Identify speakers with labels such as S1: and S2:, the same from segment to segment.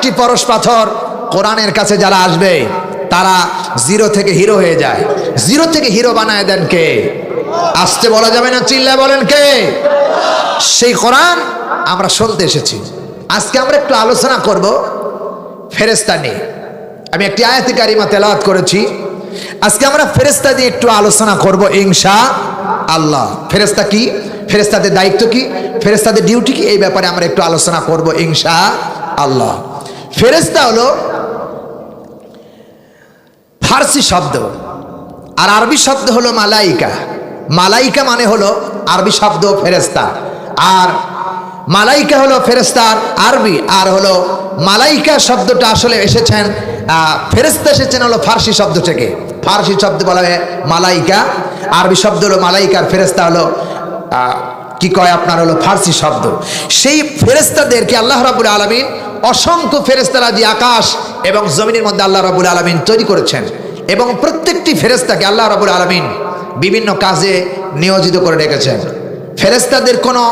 S1: একটি পরশ পাথর। কোরআনের কাছে যারা আসবে তারা জিরো থেকে হিরো হয়ে যায়। জিরো থেকে হিরো বানায় দেন কে? আসতে বলা যাবে না, চিল্লায় বলেন কে? সেই কোরআন আমরা শুনতে এসেছি। আজকে আমরা একটু আলোচনা করব ফেরেশতা নিয়ে। আমি একটি আয়াতে কারিমা তেলাওয়াত করেছি। আজকে আমরা ফেরেশতা নিয়ে একটু আলোচনা করব ইনশাআল্লাহ। ফেরেশতা কি, ফেরেশতাদের দায়িত্ব কি, ফেরেশতাদের ডিউটি কি, এই ব্যাপারে আমরা একটু আলোচনা করব ইনশাআল্লাহ। ফেরেশতা হলো ফার্সি শব্দ, আর আরবি শব্দ হলো মালাইকা। মালাইকা মানে হলো আরবি শব্দ ফেরেশতা, আর মালাইকা হলো ফেরেশতার আরবি। আর হলো মালাইকা শব্দটা আসলে এসেছেন, ফেরেশতা এসেছেন হলো ফার্সি শব্দ থেকে। ফার্সি শব্দ বলা হয় মালাইকা, আরবি শব্দ হলো মালাইকা, আর ফেরেশতা হলো কি কয় আপনার হলো ফার্সি শব্দ। সেই ফেরেশতাদেরকে আল্লাহ রাব্বুল আলামিন অসংখ্য ফেরেশতারা যে আকাশ এবং জমিনের মধ্যে আল্লাহ রাব্বুল আলামিন তৈরি করেছেন, এবং প্রত্যেকটি ফেরেশতাকে আল্লাহ রাব্বুল আলামিন বিভিন্ন কাজে নিয়োজিত করে রেখেছেন। ফেরেশতাদের কোনো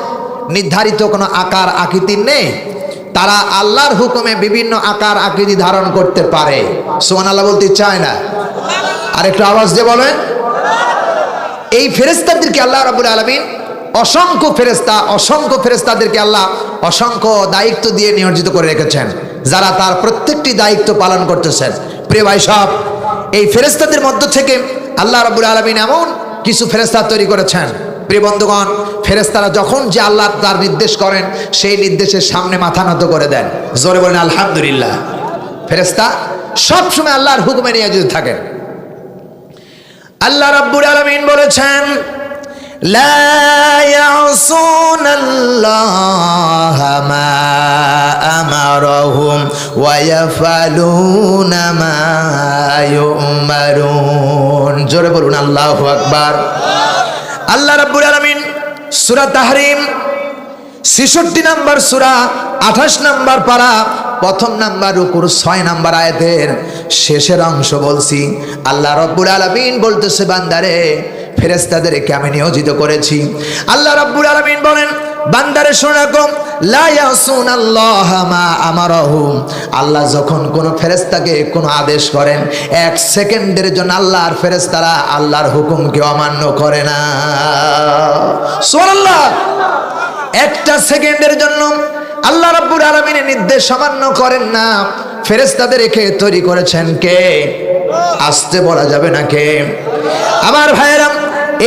S1: নির্ধারিত কোনো আকার আকৃতি নেই, তারা আল্লাহর হুকুমে বিভিন্ন আকার আকৃতি ধারণ করতে পারে। সুবহানাল্লাহ বলতে চায় না? আর একটু আওয়াজ দিয়ে বলেন। এই ফেরেশতাদেরকে আল্লাহ রাব্বুল আলামিন অসংখ্য ফেরেশতাদেরকে আল্লাহ অসংখ্য দায়িত্ব দিয়ে নিয়োজিত করে রেখেছেন, যারা তার প্রত্যেকটি দায়িত্ব পালন করতেছেন। প্রিয় ভাই সব, এই ফেরেশতাদের মধ্য থেকে আল্লাহ রাব্বুল আলামিন এমন কিছু ফেরেশতা তৈরি করেছেন। প্রিয় বন্ধুগণ, ফেরেশতারা যখন যে আল্লাহ তার নির্দেশ করেন, সেই নির্দেশের সামনে মাথা নত করে দেন। জোরে বলেন আলহামদুলিল্লাহ। ফেরেশতা সবসময় আল্লাহর হুকুমে নিয়োজিত থাকেন। আল্লাহ রাব্বুল আলামিন বলেছেন, লা ইয়াসুনাল্লাহা মা আমারহুম ওয়া ইয়াফআলুনা মা ইউমারুন। জোরে বলুন আল্লাহু আকবার। আল্লাহ রাব্বুল আলামিন সূরা তাহরিম ৬৬ নম্বর সূরা ২৮ নম্বর পারা প্রথম নাম্বার রুকুর ৬ নম্বর আয়াতের শেষের অংশ বলছি। আল্লাহ রাব্বুল আলামিন বলতেছে, বান্দারে ফেরেশতাদেরকে আমি নিয়োজিত করেছি। আল্লাহ রাব্বুল আলামিন বলেন, বান্দারে শুনে রাখো, লা ইয়াসুনাল্লাহা মা আমারহুম। আল্লাহ যখন কোন ফেরেশতাকে কোন আদেশ করেন, ১ সেকেন্ডের জন্য আল্লাহর ফেরেশতারা আল্লাহর হুকুমকে অমান্য করে না। সুবহানাল্লাহ। ১টা সেকেন্ডের জন্য আল্লাহ রাব্বুল আলামিনের নির্দেশ অমান্য করেন না। ফেরেশতাদেরকে তৈরি করেছেন কে? আসতে বলা যাবে না কে? আমার ভাইয়েরা,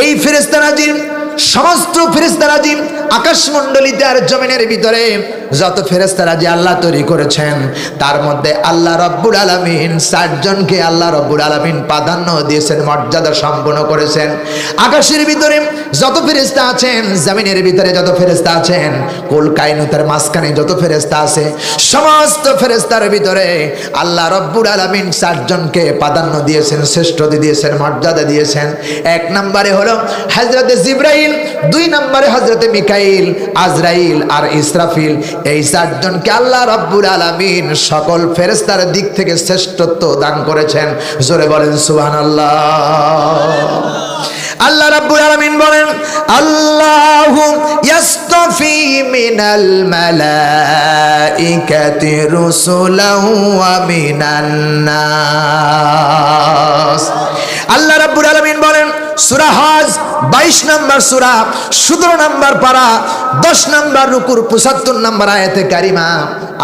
S1: এই ফেরেশতারাজি, সমস্ত ফেরেশতারাজি আকাশমণ্ডলীতে আর জমিনের ভিতরে যত ফেরেশতারাজি আল্লাহ তৈরি করেছেন, তার মধ্যে আল্লাহ রাব্বুল আলামিন ৪ জনকে আল্লাহ রাব্বুল আলামিন প্রাধান্য দিয়েছেন, মর্যাদা সম্পন্ন করেছেন। আকাশের ভিতরে যত ফেরেশতা আছেন, জমিনের ভিতরে যত ফেরেশতা আছেন, কুল কায়নাতের মাঝখানে যত ফেরেশতা আছে, সমস্ত ফেরেশতার ভিতরে আল্লাহ রাব্বুল আলামিন ৪ জনকে প্রাধান্য দিয়েছেন, শ্রেষ্ঠতা দিয়েছেন, মর্যাদা দিয়েছেন। ১ নম্বরে হলো হযরতে জিবরাইল, ২ নম্বরে হযরতে মিকাইল, আজরাইল আর ইসরাফিল। এই ৪ জনকে আল্লাহ রাব্বুল আলামিন সকল ফেরেশতার দিক থেকে শ্রেষ্ঠত্ব দান করেছেন। জোরে বলেন সুবহানাল্লাহ। আল্লাহ রাব্বুল আলামিন বলেন, আল্লাহু ইয়াসতাফি মিনাল মালাইকাতি রুসুলান ওয়া মিনান নাস। আল্লাহ রাব্বুল আলামিন বলেন, সূরা হজ 22 নম্বর সূরা 17 নম্বর পারা 10 নম্বর রুকুর 75 নম্বর আয়াতে কারিমা,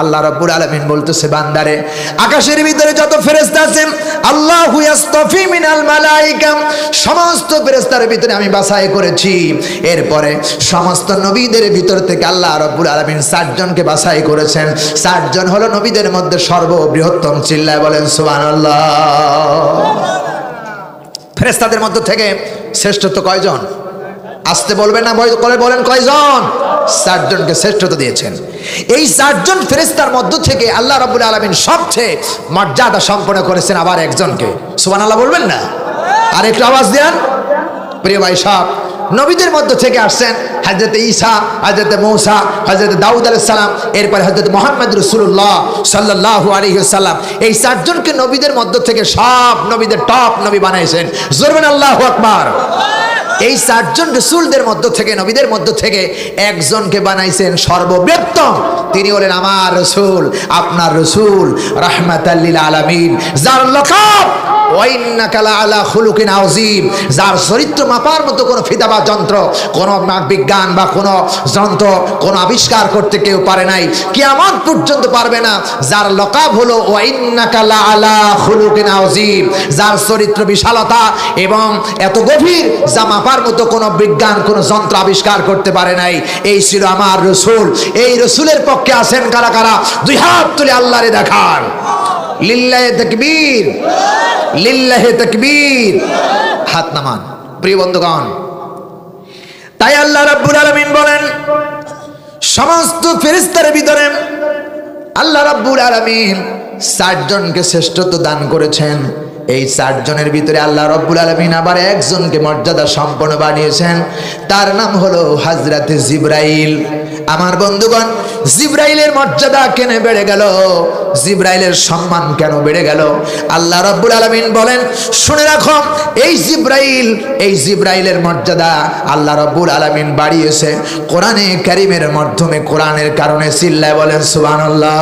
S1: আল্লাহ রাব্বুল আলামিন বলতেছে, বান্দারে আকাশের ভিতরে যত ফেরেশতা আছে, আল্লাহু ইয়াসতাফি মিনাল মালাইকা, সমস্ত ফেরেশতার ভিতরে আমি বাছাই করেছি। এরপরে সমস্ত নবীদের ভিতর থেকে আল্লাহ রাব্বুল আলামিন 4 জনকে বাছাই করেছেন। 4 জন হলো নবীদের মধ্যে সর্ববৃহত্তম। চিল্লায় বলেন সুবহানাল্লাহ। ফেরেশতাদের মধ্য থেকে শ্রেষ্ঠত্ব কয়জন? আসতে বলবেন না, বলেন কয়জন? 4 জনকে শ্রেষ্ঠত্ব দিয়েছেন। এই 4 জন ফেরেশতার মধ্য থেকে আল্লাহ রাব্বুল আলামিন সবচেয়ে মর্যাদা সম্পন্ন করেছেন আবার একজনকে। সুবহানাল্লাহ বলবেন না? আর একটু আওয়াজ দেন। প্রিয় ভাই সব, নবীদের মধ্য থেকে আসছেন হযরত ঈসা, হযরত মূসা, হযরত দাউদ আলাইহিস সালাম, এরপরে হযরত মুহাম্মদ রাসূলুল্লাহ সাল্লাল্লাহু আলাইহি ওয়াসাল্লাম। এই 4 জনকে নবীদের মধ্য থেকে সব নবীদের টপ নবী বানাইছেন। জোরে বলেন আল্লাহু আকবার। এই 4 জন রাসূলদের মধ্য থেকে, নবীদের মধ্য থেকে একজনকে বানাইছেন সর্ববৃহত্তম। তিনি হলেন আমার রাসূল, আপনার রাসূল, রাহমাতাল লিল আলামিন, যার লকাব ওয়া ইন্নাকা লাআলা খুলুকিন আযীম, যার চরিত্র মাপার মতো কোনো ফিদা বা যন্ত্র, কোনো বিজ্ঞান বা কোনো যন্ত্র, কোনো আবিষ্কার করতে কেউ পারে নাই, কিয়ামত পর্যন্ত পারবে না। যার লকাব হলো ওয়া ইন্নাকা লাআলা খুলুকিন আযীম, যার চরিত্র বিশালতা এবং এত গভীর যা মাপার মতো কোনো বিজ্ঞান, কোনো যন্ত্র আবিষ্কার করতে পারে নাই। এই ছিল আমার রাসূল। এই রাসূলের পক্ষে আছেন কারা কারা? দুই হাত তুলে আল্লাহরে দেখান। লিল্লাহি তাকবীর, লিল্লাহি তাকবীর। হাত নামান। প্রিয় বন্ধুগণ, তাই আল্লাহ রাব্বুল আলামিন বলেন, সমস্ত ফেরেশতার ভিতরে আল্লাহ রাব্বুল আলামিন 60 জনকে শ্রেষ্ঠত্ব দান করেছেন। এই 60 জনের ভিতরে আল্লাহ রাব্বুল আলামিন আবার একজনকে মর্যাদা সম্পন্ন বানিয়েছেন, তার নাম হলো হযরতে জিবরাইল। আমার বন্ধুগণ, জিবরাইলের মর্যাদা কেন বেড়ে গেল? জিবরাইলের সম্মান কেন বেড়ে গেল? আল্লাহ রাব্বুল আলামিন বলেন, শুনে রাখো, এই জিবরাইলের মর্যাদা আল্লাহ রাব্বুল আলামিন বাড়িয়েছে কোরআনে কারীমের মাধ্যমে। কোরআনের কারণে চিল্লায় বলেন সুবহানাল্লাহ।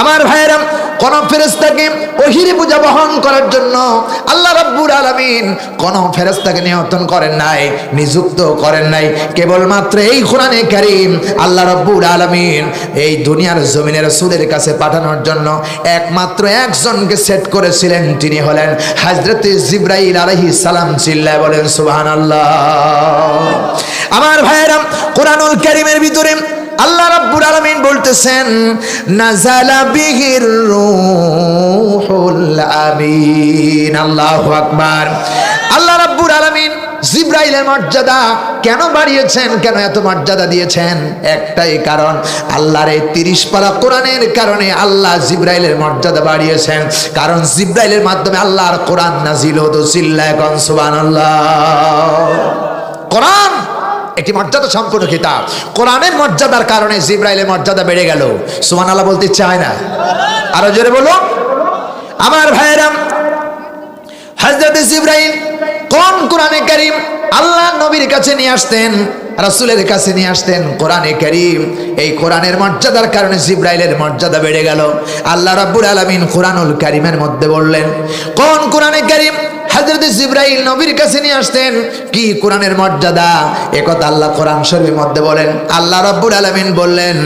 S1: আমার ভাইয়েরা, কোন ফেরেশতাকে ওহীর বোঝা বহন করার জন্য আল্লাহ রাব্বুল আলামিন কোন ফেরেশতাকে নিয়ন্ত্রণ করেন নাই, নিযুক্ত করেন নাই। কেবলমাত্র এই কোরআনে কারীম আল্লাহ রাব্বুল আলামিন এই দুনিয়ার জমিনের রাসূলের কাছে পাঠানোর জন্য একমাত্র একজনকে সেট করেছিলেন, তিনি হলেন হযরতে জিবরাইল আলাইহিস সালাম। চিল্লায় বলেন সুবহানাল্লাহ। আমার ভাইয়েরা, কোরআনুল কারীমের ভিতরে আল্লাহ রাব্বুল আলামিন বলতেছেন, নাযালা বিহির রূহুল আমিন। আল্লাহু আকবার। আল্লাহ রাব্বুল আলামিন জিবরাইলের মর্যাদা কেন বাড়িয়েছেন, কেন এত মর্যাদা দিয়েছেন? একটাই কারণ, আল্লাহর এই 30 পারা কোরআনের কারণে আল্লাহ জিবরাইলের মর্যাদা বাড়িয়েছেন। কারণ জিবরাইলের মাধ্যমে আল্লাহর কোরআন নাজিল হতো। চিল্লায় কোন সুবহানাল্লাহ। কোরআন একটি মর্যাদা সম্পন্ন কিতাব। কোরআনের মর্যাদার কারণে জিবরাইলের মর্যাদা বেড়ে গেল। সুবহানাল্লাহ বলতে চায় না? আরো জোরে বলো। আমার ভাইয়েরা, হযরতে জিবরাইল কোন কোরআনে কারীম আল্লাহ নবীর কাছে নিয়ে আসতেন, রাসূলের কাছে নিয়ে আসতেন কোরআনে কারীম। এই কোরআনের মর্যাদার কারণে জিবরাইলের মর্যাদা বেড়ে গেল। আল্লাহ রাব্বুল আলামিন কোরআনুল কারীমের মধ্যে বললেন, কোন কোরআনে কারীম হযরতে জিবরাইল নবীর কাছে নিয়ে আসতেন, কি কোরআনের মর্যাদা, একথা আল্লাহ কোরআন শরীফের মধ্যে বলেন। আল্লাহ রাব্বুল আলামিন বললেন,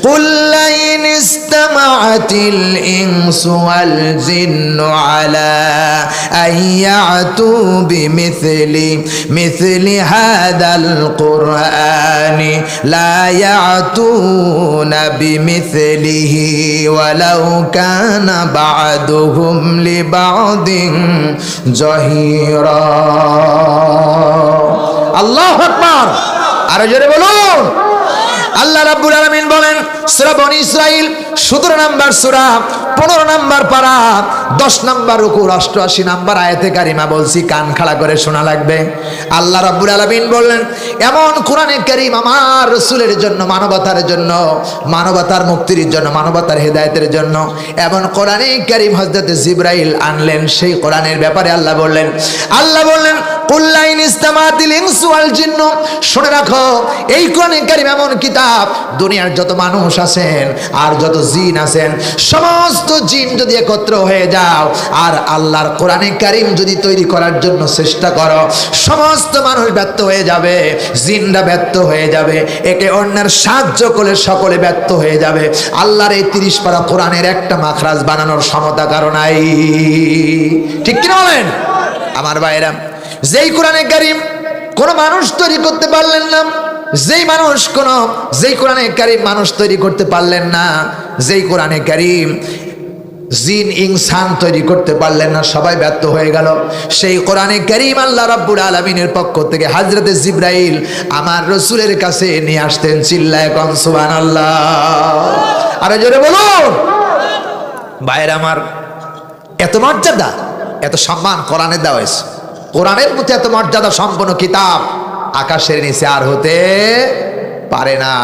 S1: কুল লাইন ইসতামাআতিল ইনসু ওয়াল জিন্নু আলা আইয়াতু বিমিথলি হাদাল কুরআনি লা ইয়াতুনা বিমিথলিহি ওয়ালাউ কানা বা'দুহুম লিবা'দিন জহিরা। আল্লাহু আকবার। আরো জোরে বলুন। আল্লাহ রাব্বুল আলামিন বলেন, সূরা বনী ইসরাইল 17 নম্বর সূরা 15 নম্বর পারা 10 নম্বর রুকু 88 নম্বর আয়াতে কারিমা বলছি, কান খাড়া করে শোনা লাগবে। আল্লাহ রাব্বুল আলামিন বললেন, এমন কোরআনে কারীম আমার রাসূলের জন্য, মানবতার জন্য, মানবতার মুক্তির জন্য, মানবতার হেদায়েতের জন্য এমন কোরআনে কারীম হযরতে জিবরাইল আনলেন। সেই কোরআনের ব্যাপারে আল্লাহ বললেন, কুল লাইন ইসতামাতিল ইনসু ওয়াল জিন্নু, শুনে রাখো, এই কোরআনে কারীম এমন কিতাব, দুনিয়ার যত মানুষ আছেন আর যত জিন আছেন, সমস্ত জিন যদি একত্র হয়ে যাও আর আল্লাহর কোরআনে কারীম যদি তৈরি করার জন্য চেষ্টা করো, সমস্ত মানুষ ব্যর্থ হয়ে যাবে, জিনরা ব্যর্থ হয়ে যাবে, একে অন্যের সাহায্য করে সকলে ব্যর্থ হয়ে যাবে। আল্লাহর এই 30 পারা কোরআনের একটা মাখরাজ বানানোর ক্ষমতা কারো নাই। ঠিক কি বলেন? আমার ভাইরা, যেই কোরআনে কারীম কোন মানুষ তৈরি করতে পারলেন না, যেই কোরআনে কারীম মানুষ তৈরি করতে পারলেন না, যেই কোরআনে কারীম জিন ইনসান তৈরি করতে পারলেন না, সবাই ব্যর্থ হয়ে গেল, সেই কোরআনে কারীম আল্লাহ রাব্বুল আলামিনের পক্ষ থেকে হযরতে জিবরাইল আমার রাসূলের কাছে নিয়ে আসতেন। চিল্লায় কোন সুবহানাল্লাহ। আরে জোরে বলুন। ভাইরা আমার, এত মর্যাদা, এত সম্মান কোরআনে দেওয়া হয়েছে। কোরআনের মধ্যে এত মর্যাদা সম্পন্ন কিতাব আকাশের নিচে আর হতে পারে না।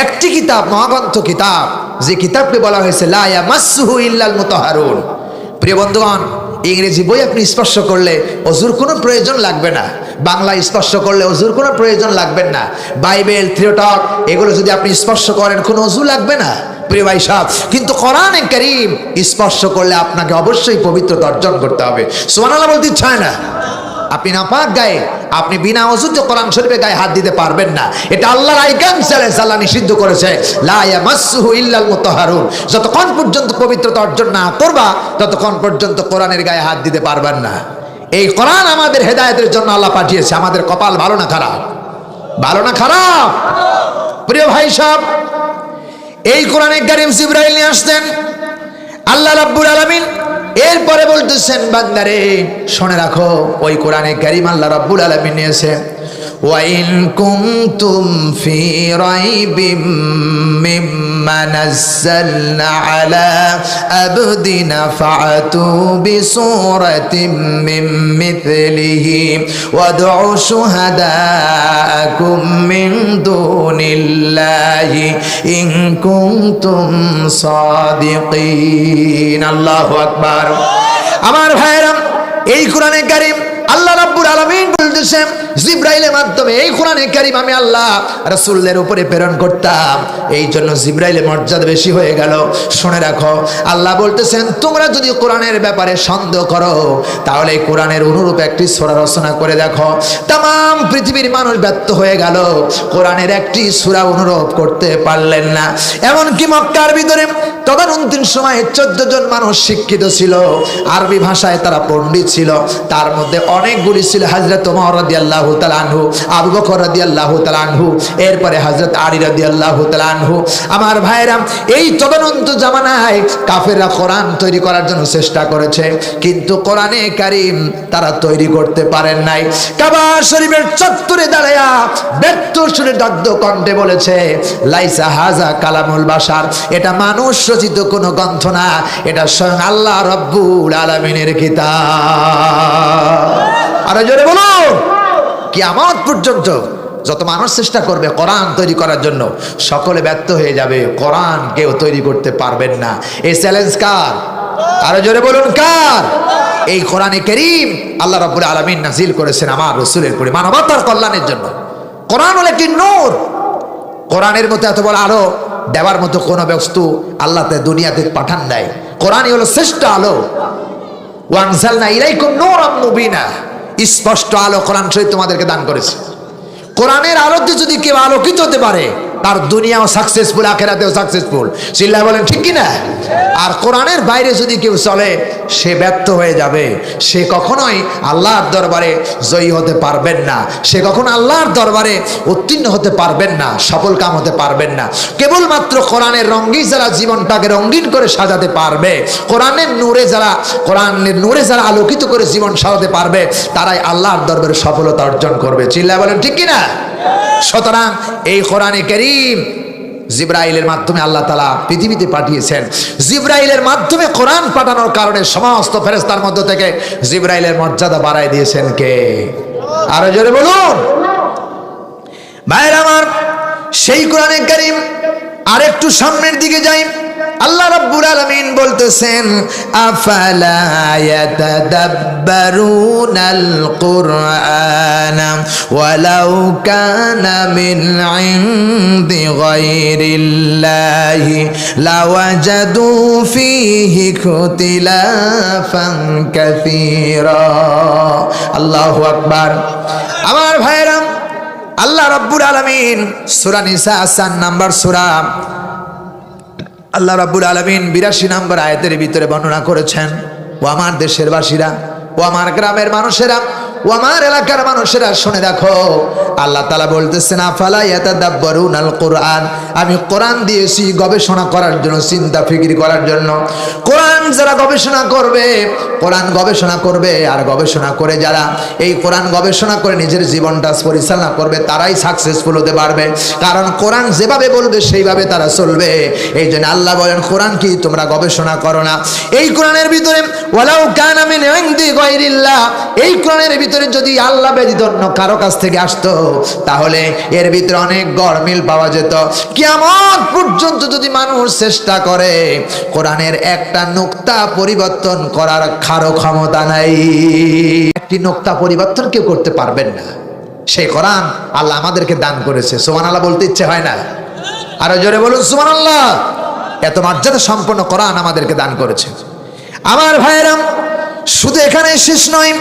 S1: একটি কিতাব, মহাগ্রন্থ কিতাব, যে কিতাবকে বলা হয়েছে লা ইয়ামাসসুহু ইল্লাল মুতাহহারুন। প্রিয় বন্ধুগণ, ইংরেজি বই আপনি স্পর্শ করলে ওযুর কোনো প্রয়োজন লাগবে না, বাংলা স্পর্শ করলে ওযুর কোনো প্রয়োজন লাগবে না। বাইবেল, থিওটক এগুলো যদি আপনি স্পর্শ করেন কোনো ওযু লাগবে না প্রিয় ভাই সাহেব। কিন্তু কোরআনে কারীম স্পর্শ করলে আপনাকে অবশ্যই পবিত্রতা অর্জন করতে হবে। সুবহানাল্লাহ বলতে চায় না? আপনি নাপাক গায়ে, আপনি বিনা ওযুতে কোরআন শরীফে গায়ে হাত দিতে পারবেন না। এটা আল্লাহর আইকাম চ্যালেঞ্জ, আল্লাহ নিষিদ্ধ করেছে, লা ইয়ামাসসুহু ইল্লাল মুতাহহারুন। যতক্ষণ পর্যন্ত পবিত্রতা অর্জন না করবা ততক্ষণ পর্যন্ত কোরআনের গায়ে হাত দিতে পারবেন না। এই কোরআন আমাদের হেদায়েতের জন্য আল্লাহ পাঠিয়েছে। আমাদের কপাল ভালো না খারাপ? ভালো না খারাপ? প্রিয় ভাই সাহেব, এই কোরআনে কারীম জিবরাইল নিয়ে আসতেন আল্লাহ রাব্বুল আলামিন। এরপরে বলতেছেন বান্দারে শুনে রাখো, ওই কোরআনে কারীম আল্লাহ রাব্বুল আলামিন নিয়েছে, ওয়া ইন কুনতুম ফি রাইবিম মিম্মা নাযালনা আলা আবদিনা ফাআতু বিসূরাতিম মিন মিথলিহি ওয়াদউ শুহাদাআকুম মিন দুনিল্লাহি ইন কুনতুম সাদিকিন। আল্লাহু আকবার। আমার ভাইরা, এই কোরআনে কারীম আল্লাহ রাব্বুল আলামিন বলতেছেন জিবরাইলের মাধ্যমে এই কোরআনে কারীম আমি আল্লাহ রাসূলের উপরে প্রেরণ করতাম, এই জন্য জিবরাইলের মর্যাদা বেশি হয়ে গেল। শুনে রাখো, আল্লাহ বলতেছেন তোমরা যদি কোরআনের ব্যাপারে সন্দেহ করো তাহলে এই কোরআনের অনুরূপ একটি সূরা রচনা করে দেখো। তাম পৃথিবীর মানুষ ব্যর্থ হয়ে গেল, কোরআনের একটি সূরা অনুরূপ করতে পারলেন না। এমনকি মক্কার ভিতরে তদানীন্তন সময়ে 14 জন মানুষ শিক্ষিত ছিল, আরবি ভাষায় তারা পণ্ডিত ছিল। তার মধ্যে অনেকগুলি ছিল হযরত ওমর রাদিয়াল্লাহু তাআলা আনহু, আবু বকর রাদিয়াল্লাহু তাআলা আনহু, এরপরে হযরত আলী রাদিয়াল্লাহু তাআলা আনহু। আমার ভাইরা, এই তদানীন্তন জামানায় কাফেররা কোরআন তৈরি করার জন্য চেষ্টা করেছে, কিন্তু কোরআনে কারীম তারা তৈরি করতে পারেন নাই। কাবা শরীফের চত্বরে দাঁড়ায়া ব্যর্থ সুরে দগ্ধ কণ্ঠে বলেছে, লাইসা হাযা কালামুল বাশার, এটা মানুষ রচিত কোনো গ্রন্থ না, এটা স্বয়ং আল্লাহ রাব্বুল আলামিনের কিতাব। আরে জোরে বলুন, কিয়ামত পর্যন্ত যত মানুষ চেষ্টা করবে কোরআন তৈরি করার জন্য সকলে ব্যর্থ হয়ে যাবে, কোরআন কেউ তৈরি করতে পারবেন না। এই চ্যালেঞ্জ কার? আরে জোরে বলুন কার? এই কোরআনে কারীম আল্লাহ রাব্বুল আলামিন নাজিল করেছেন আমার রাসূলের উপরে মানবতার কল্যাণের জন্য। কোরআন হলো একটি নূর। কোরআনের মতো এত বড় আলো দেওয়ার মতো কোনো বস্তু আল্লাহ দুনিয়াতে পাঠান নাই। কোরআনই হলো শ্রেষ্ঠ আলো। ওয়ানজালনা ইলাইকুম নূরাম মুবিনা, স্পষ্ট আলো কোরআন শরীফ তোমাদেরকে দান করেছে। কোরআনের আলোতে যদি কেউ আলোকিত হতে পারে তার দুনিয়াও সাকসেসফুল, আখিরাতেও সাকসেসফুল। চিল্লায় বলেন ঠিক কিনা? আর কোরআনের বাইরে যদি কেউ চলে সে ব্যর্থ হয়ে যাবে, সে কখনোই আল্লাহর দরবারে জয়ী হতে পারবেন না, সে কখনো আল্লাহর দরবারে উত্তীর্ণ হতে পারবেন না, সফল কাম হতে পারবেন না। কেবলমাত্র কোরআনের রঙেই যারা জীবনটাকে রঙিন করে সাজাতে পারবে, কোরআনের নূরে যারা আলোকিত করে জীবন সাজাতে পারবে, তারাই আল্লাহর দরবারে সফলতা অর্জন করবে। চিল্লায় বলেন ঠিক কিনা? সুতরাং এই কোরআনে কারীম জিবরাইলের মাধ্যমে আল্লাহ তাআলা পৃথিবীতে পাঠিয়েছেন। জিবরাইলের মাধ্যমে কোরআন পাঠানোর কারণে সমস্ত ফেরেশতার মধ্য থেকে জিবরাইলের মর্যাদা বাড়ায় দিয়েছেন কে? আরো জোরে বলুন। ভাইরা আমার, সেই কোরআনে কারীম আরেকটু সামনের দিকে যাই, আল্লাহ রাব্বুল আলামিন বলতেছেন, আফালা ইয়াতাদাব্বারুনাল কুরআন ওয়ালাউ কানা মিন ইনদি গায়রিল্লাহি লাওয়াজাদু ফীহি ইখতিলাফান কাসীরা। আল্লাহু আকবার। আমার ভাইরা, আল্লাহ রাব্বুল আলামিন সূরা নিসা 4 নম্বর সূরা, আল্লাহ রাব্বুল আলামিন 82 নম্বর আয়াতের ভিতরে বর্ণনা করেছেন, ও আমার দেশের বাসীরা, ও আমার গ্রামের মানুষেরা, ও আমার এলাকার মানুষেরা শুনে রাখো, আল্লাহ তাআলা বলতেছেন, আফালা ইয়াতাদাব্বারুনাল কুরআন, আমি কোরআন দিয়েছি গবেষণা করার জন্য, চিন্তা ফিকির করার জন্য। কোরআন যারা গবেষণা করবে, কোরআন গবেষণা করবে, আর গবেষণা করে যারা এই কোরআন গবেষণা করে নিজের জীবনটা পরিচালনা করবে, তারাই সাকসেসফুল হতে পারবে। কারণ কোরআন যেভাবে বলবে সেইভাবে তারা চলবে। এই জন্য আল্লাহ বলেন, কোরআন কি তোমরা গবেষণা করো না? এই কোরআনের ভিতরে ওয়ালাউ কানা মিন ইনদি গায়রিল্লাহ, এই কোরআনের ভিতরে ভিতরে যদি আল্লাহ ব্যতীত অন্য কারো কাছ থেকে আসতো, তাহলে এর ভিতরে অনেক গরমিল পাওয়া যেত। কিয়ামত পর্যন্ত যদি মানুষ চেষ্টা করে, কোরআনের একটা নুকতা পরিবর্তন করার কারো ক্ষমতা নাই। একটি নুকতা পরিবর্তন কেউ করতে পারবেন না। সেই কোরআন আল্লাহ আমাদেরকে দান করেছে। সুবহানাল্লাহ বলতে ইচ্ছে হয় না? আরো জোরে বলুন সুবহানাল্লাহ। এত মর্যাদা সম্পন্ন কোরআন আমাদেরকে দান করেছে। আমার ভাইয়েরা, শুধু এখানে শেষ নয়,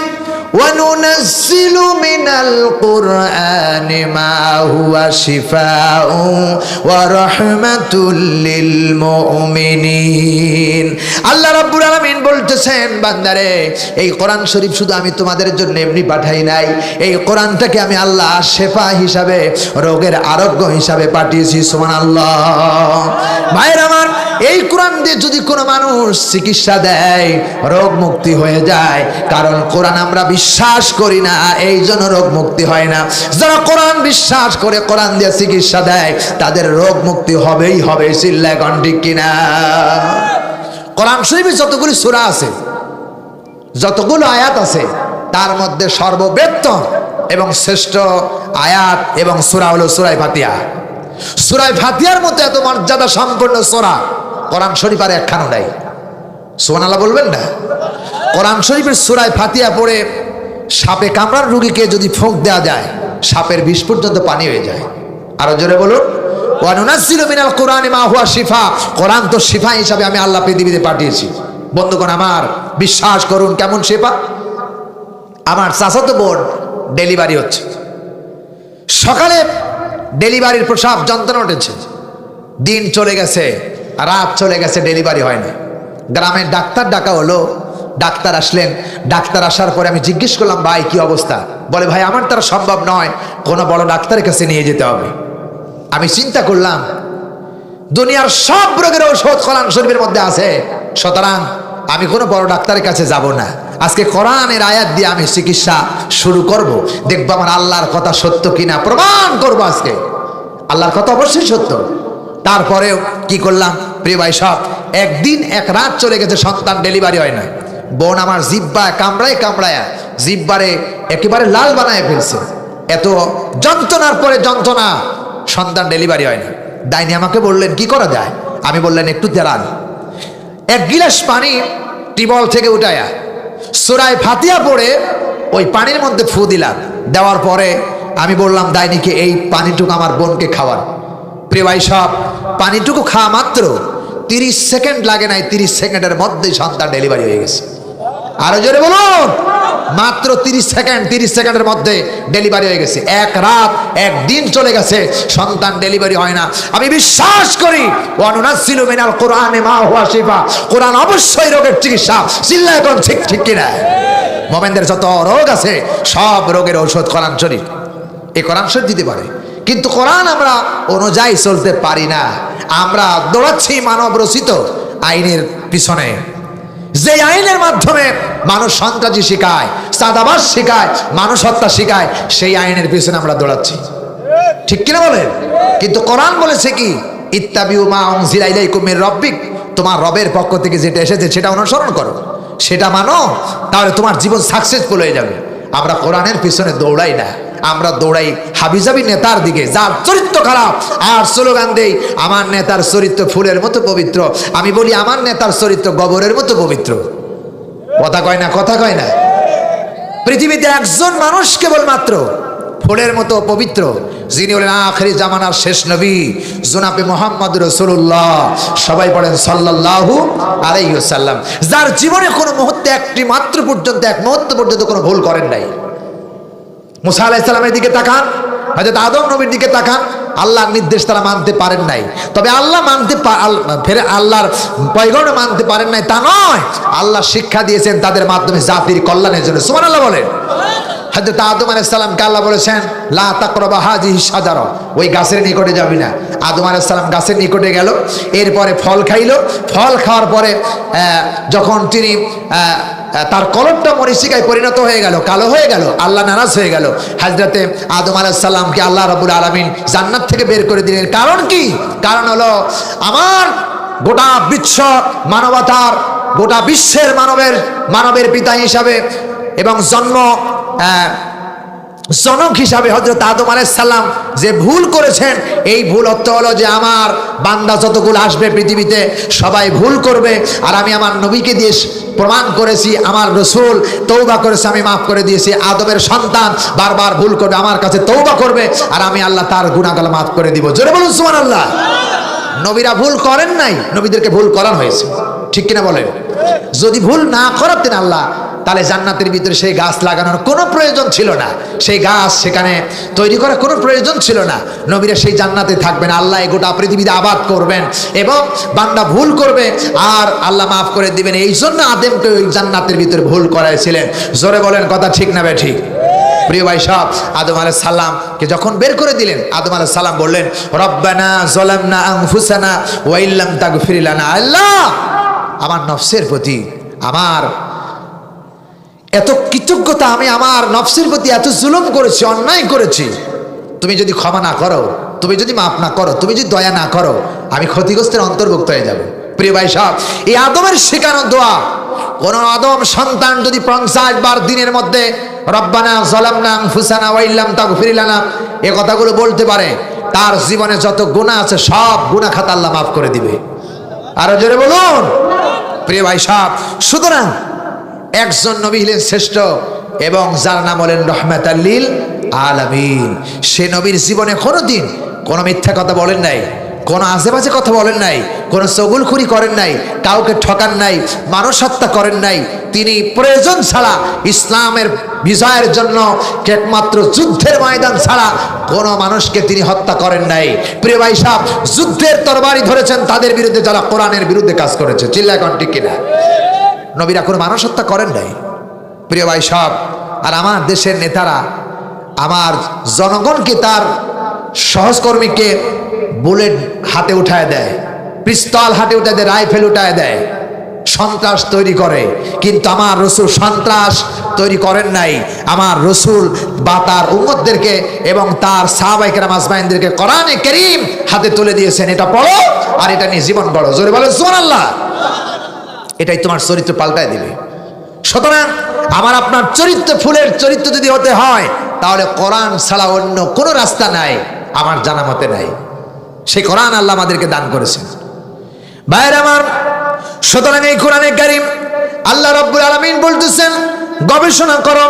S1: ওয়ানুনাজ্জিলু মিনাল কুরআনি মা হুয়া শিফাউ ওয়া রাহমাতুল লিল মুমিনিন। আল্লাহ রাব্বুল আলামিন বলতেছেন, বান্দারে, এই কোরআন শরীফ শুধু আমি তোমাদের জন্য এমনি পাঠাই নাই, এই কোরআনটাকে আমি আল্লাহ শেফা হিসাবে, রোগের আরোগ্য হিসাবে পাঠিয়েছি। সুবহানাল্লাহ। ভাইয়ের আমার, এই কোরআন দিয়ে যদি কোনো মানুষ চিকিৎসা দেয়, রোগ মুক্তি হয়ে যায়। কারণ কোরআন আমরা বিশ্বাস করি না, এই জন্য রোগ মুক্তি হয় না। যারা কোরআন বিশ্বাস করে, কোরআন দিয়ে চিকিৎসা দেয়, তাদের রোগ মুক্তি হবেই হবে। চিল্লায় কোন ঠিক কিনা? কোরআন শরীফে যতগুলি সূরা আছে, যতগুলো আয়াত আছে, তার মধ্যে সর্ববৃহৎ এবং শ্রেষ্ঠ আয়াত এবং সূরা হলো সূরা ফাতিহা। সূরা ফাতিহার মতো এত মর্যাদা সম্পন্ন সূরা কোরআন শরীফ আর একখানো নাই। সুবহানাল্লাহ বলবেন না? কোরআন শরীফের সূরা ফাতিহা পড়ে সাপে কামড়ার রোগীকে যদি ফোঁক দেওয়া যায়, সাপের বিষ পর্যন্ত পানি হয়ে যায়। আরো জোরে বলুন, ওয়ানুনাজ্জিলু মিনাল কুরআনি মা হুয়া শিফা। কোরআন তো শিফা হিসাবে আমি আল্লাহ পৃথিবীতে পাঠিয়েছি। বন্ধুগণ আমার, বিশ্বাস করুন, কেমন শিফা। আমার চাচাতো বোন ডেলিভারি হচ্ছে, সকালে ডেলিভারির প্রসাব যন্ত্রণা উঠেছে, দিন চলে গেছে, রাত চলে গেছে, ডেলিভারি হয় না। গ্রামের ডাক্তার ডাকা হলো, ডাক্তার আসলেন। ডাক্তার আসার পরে আমি জিজ্ঞেস করলাম, ভাই কি অবস্থা? বলে, ভাই আমার দ্বারা সম্ভব নয়, কোনো বড় ডাক্তারের কাছে নিয়ে যেতে হবে। আমি চিন্তা করলাম, দুনিয়ার সব রোগের ঔষধ কোরআন শরীফের মধ্যে আছে, সুতরাং আমি কোনো বড় ডাক্তারের কাছে যাব না। আজকে কোরআনের আয়াত দিয়ে আমি চিকিৎসা শুরু করব, দেখবো আমার আল্লাহর কথা সত্য কিনা, প্রমাণ করব। আজকে আল্লাহর কথা অবশ্যই সত্য। তারপরেও কি করলাম প্রিয় ভাই সব, একদিন এক রাত চলে গেছে, সন্তান ডেলিভারি হয় না। বোন আমার জিব্বা কামড়ায় জিব্বারে একেবারে লাল বানায় ফেলছে। এত যন্ত্রণার পরে যন্ত্রণা, সন্তান ডেলিভারি হয় না। ডাইনি আমাকে বললেন, কি করা যায়? আমি বললেন, একটু দাঁড়ান। এক গিলাস পানি টিবল থেকে উঠায়া সূরা ফাতিহা পড়ে ওই পানির মধ্যে ফু দিলাম। দেওয়ার পরে আমি বললাম ডাইনিকে, এই পানিটুকু আমার বোনকে খাওয়ার। প্রিয় ভাই সব, পানিটুকু খাওয়া মাত্র 30 সেকেন্ড লাগে নাই, 30 সেকেন্ডের মধ্যেই সন্তান ডেলিভারি হয়ে গেছে। আরো জোরে বলুন, মাত্র 30 সেকেন্ডের মধ্যে ডেলিভারি হয়ে গেছে। এক রাত একদিন চলে গেছে, সন্তান ডেলিভারি হয় না। আমি বিশ্বাস করি, ওয়ানুনাজ্জিলু মিনাল কুরআনি মা হুয়া শিফা। কোরআন অবশ্যই রোগের চিকিৎসা। চিল্লায় কোন ঠিক ঠিক কিনা? মুমিনদের যত রোগ আছে, সব রোগের ঔষধ কোরআন শরীফ। এই কোরআন শরীফ দিতে পারে, কিন্তু কোরআন আমরা অনুযায়ী চলতে পারি না। আমরা দৌড়াচ্ছি মানব রচিত আইনের পিছনে, যে আইনের মাধ্যমে মানুষ সন্ত্রাসী শিখায়, চাঁদাবাজ শিখায়, মানুষ হত্যা শিখায়, সেই আইনের পিছনে আমরা দৌড়াচ্ছি। ঠিক কিনা বলেন? কিন্তু কোরআন বলেছে কি, ইত্তাবিউ মা উনজিলা ইলাইকুম মির রাব্বিক। তোমার রবের পক্ষ থেকে যেটা এসেছে সেটা অনুসরণ করো, সেটা মানো, তাহলে তোমার জীবন সাকসেসফুল হয়ে যাবে। আমরা কোরআনের পিছনে দৌড়াই না, আমরা দৌড়াই হাবিজাবি নেতার দিকে, যার চরিত্র খারাপ, আর স্লোগান দেই, আমার নেতার চরিত্র ফুলের মতো পবিত্র। আমি বলি, আমার নেতার চরিত্র গোবরের মতো পবিত্র। কথা কয় না? কথা কয় না? পৃথিবীতে একজন মানুষ কেবলমাত্র ফুলের মতো পবিত্র, যিনি হলেন আখিরি জামানার শেষ নবী জনাবে মুহাম্মদ রাসূলুল্লাহ। সবাই পড়েন সাল্লাল্লাহু আলাইহি ওয়াসাল্লাম। যার জীবনে কোনো মুহূর্তে একটি মাত্র পর্যন্ত, এক মুহূর্ত পর্যন্ত কোনো ভুল করেন নাই। মুসা আলাইহিস সালামের দিকে তাকান, হযরত আদম নবীর দিকে তাকান, আল্লাহর নির্দেশ তারা মানতে পারেন নাই। তবে আল্লাহ আল্লাহর পয়গম্বর মানতে পারেন নাই তা নয়, আল্লাহ শিক্ষা দিয়েছেন তাদের মাধ্যমে জাতির কল্যাণের জন্য। সুবহানাল্লাহ বলেন। হযরত আদম আলাইহিস সালামকে আল্লাহ বলেছেন, লা তাকরাবা হাযিহি শাজারা, ওই গাছের নিকটে যাবি না। আদম আলাইহিস সালাম গাছের নিকটে গেল, এরপরে ফল খাইল। ফল খাওয়ার পরে যখন তিনি তার কলবটা মরিচিকায় পরিণত হয়ে গেল, কালো হয়ে গেল, আল্লাহ নারাজ হয়ে গেল। হযরতে আদম আলাইহিস সালামকে আল্লাহ রাব্বুল আলামিন জান্নাত থেকে বের করে দিলেন। কারণ কি? কারণ হলো, আমার গোটা বিশ্ব মানবতার, গোটা বিশ্বের মানবের পিতা হিসাবে এবং জন্ম জনক হিসাবে হযরত আদম আলাইহিস সালাম যে ভুল করেছেন, এই ভুল অর্থ হলো যে আমার বান্দা যতগুলো আসবে পৃথিবীতে সবাই ভুল করবে, আর আমি আমার নবীকে দিয়ে প্রমাণ করেছি, আমার রাসূল তওবা করেছে, আমি মাফ করে দিয়েছি। আদমের সন্তান বারবার ভুল করবে, আমার কাছে তওবা করবে, আর আমি আল্লাহ তার গুনাহগুলো মাফ করে দিব। জোরে বলুন সুবহানাল্লাহ। নবীরা ভুল করেন নাই, নবীদেরকে ভুল করানো হয়েছে, ঠিক কিনা বলেন? যদি ভুল না করাতেন আল্লাহ, তাহলে জান্নাতের ভিতরে সেই গাছ লাগানোর কোনো প্রয়োজন ছিল না, সেই গাছ সেখানে তৈরি করার কোনো প্রয়োজন ছিল না। নবীরা সেই জান্নাতে থাকবেন, আল্লাহ এই গোটা পৃথিবীতে আবাদ করবেন, এবং বান্দা ভুল করবে আর আল্লাহ মাফ করে দিবেন। এই জন্য আদমকে ওই জান্নাতের ভিতরে ভুল করাইছিলেন। জোরে বলেন কথা ঠিক না বেঠিক? প্রিয় ভাই সাহেব, আদম আলাইহিস সালামকে যখন বের করে দিলেন, আদম আলাইহিস সালাম বললেন, রব্বানা যালামনা আনফুসানা ওয়া ইল্লাম তাগফির লানা। আল্লাহ, আমার নফসের প্রতি আমার এত কৃতজ্ঞতা, আমি আমার নফসের প্রতি এত জুলুম করেছি, অন্যায় করেছি, তুমি যদি ক্ষমা না করো, তুমি যদি মাফ না করো, তুমি যদি দয়া না করো, আমি ক্ষতিগ্রস্তের অন্তর্ভুক্ত হয়ে যাব। প্রিয় ভাই সাহেব, এই আদমের শেখানো দোয়া কোন আদম সন্তান যদি 50 বার দিনের মধ্যে রব্বানা যালামনা আনফুসানা ওয়া ইল্লাম তাগফির লানা এই কথাগুলো বলতে পারে, তার জীবনে যত গুনাহ আছে সব গুনাহ খাতা আল্লাহ মাফ করে দিবে। আরো জোরে বলুন। প্রিয় ভাই সাহেব, সুতরাং একজন নবী হলেন শ্রেষ্ঠ, এবং যার নাম হলেন রহমাতাল লিল আলামিন। সে নবীর জীবনে কোনোদিন কোনো মিথ্যা কথা বলেন নাই, কোনো আজেবাজে কথা বলেন নাই, কোনো চগুলখুরি করেন নাই, কাউকে ঠকান নাই, মানুষ হত্যা করেন নাই। তিনি প্রয়োজন ছাড়া ইসলামের বিজয়ের জন্য একমাত্র যুদ্ধের ময়দান ছাড়া কোনো মানুষকে তিনি হত্যা করেন নাই। প্রিয় ভাই সাহেব, যুদ্ধের তরবারি ধরেছেন তাদের বিরুদ্ধে যারা কোরআনের বিরুদ্ধে কাজ করেছে। চিল্লায় কোন ঠিক কিনা? নবীরা কোনো মানুষ হত্যা করেন নাই। প্রিয় ভাই সাহেব, আর আমার দেশের নেতারা আমার জনগণকে, তার সহকর্মীকে বুলেট হাতে উঠায় দেয়, পিস্তল হাতে উঠায় দেয়, রাইফেল উঠায় দেয়, সন্ত্রাস তৈরি করে। কিন্তু আমার রাসূল সন্ত্রাস তৈরি করেন নাই। আমার রাসূল বা তার উম্মতদেরকে এবং তার সাহাবায়ে কেরাম আজমাইনদেরকে কোরআনে কারীম হাতে তুলে দিয়েছেন, এটা পড়ো আর এটা নিয়ে জীবন গড়ো। জোরে বলেন সুবহানাল্লাহ। এটাই তোমার চরিত্র পাল্টায় দিবে। সুতরাং আমার আপনার চরিত্র, ফুলের চরিত্র যদি হতে হয়, তাহলে কোরআন ছাড়া অন্য কোনো রাস্তা নাই, আমার জানা মতে নাই। সেই কোরআন আল্লাহ আমাদেরকে দান করেছেন। ভাইরা আমার, সুতরাং এই কোরআনে কারীম আল্লাহ রাব্বুল আলামিন বলতেছেন, গবেষণা করো।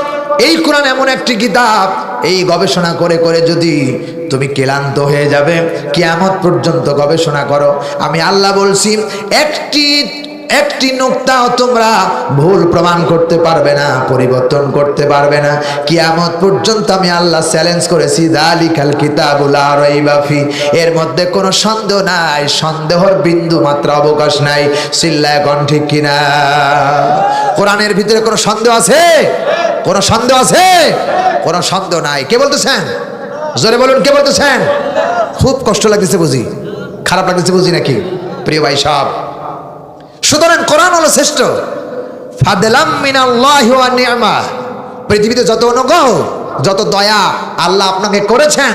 S1: এই কোরআন এমন একটি কিতাব, এই গবেষণা করে করে যদি তুমি ক্লান্ত হয়ে যাবে, কিয়ামত পর্যন্ত গবেষণা করো। আমি আল্লাহ বলছি, একটি নুকতাও তোমরা ভুল প্রমাণ করতে পারবে না, পরিবর্তন করতে পারবে না। কিয়ামত পর্যন্ত আমি আল্লাহ চ্যালেঞ্জ করেছি, যালিকাল কিতাবু লা রাইবা ফি, এর মধ্যে কোনো সন্দেহ নাই, সন্দেহের বিন্দু মাত্র অবকাশ নাই। চিল্লায় কোন ঠিক কিনা? কোরআনের ভিতরে কোনো সন্দেহ আছে? কোনো সন্দেহ আছে? কোনো সন্দেহ নাই। কে বলতেছেন? জোরে বলুন, কে বলতেছেন? খুব কষ্ট লাগতেছে বুঝি, খারাপ লাগতেছে বুঝি নাকি? প্রিয় ভাই সব, সুতরাং কোরআন হলো শ্রেষ্ঠ। ফাদলাম মিনাল্লাহি ওয়া নি'মা, পৃথিবীতে যত অনুগ্রহ, যত দয়া আল্লাহ আপনাকে করেছেন,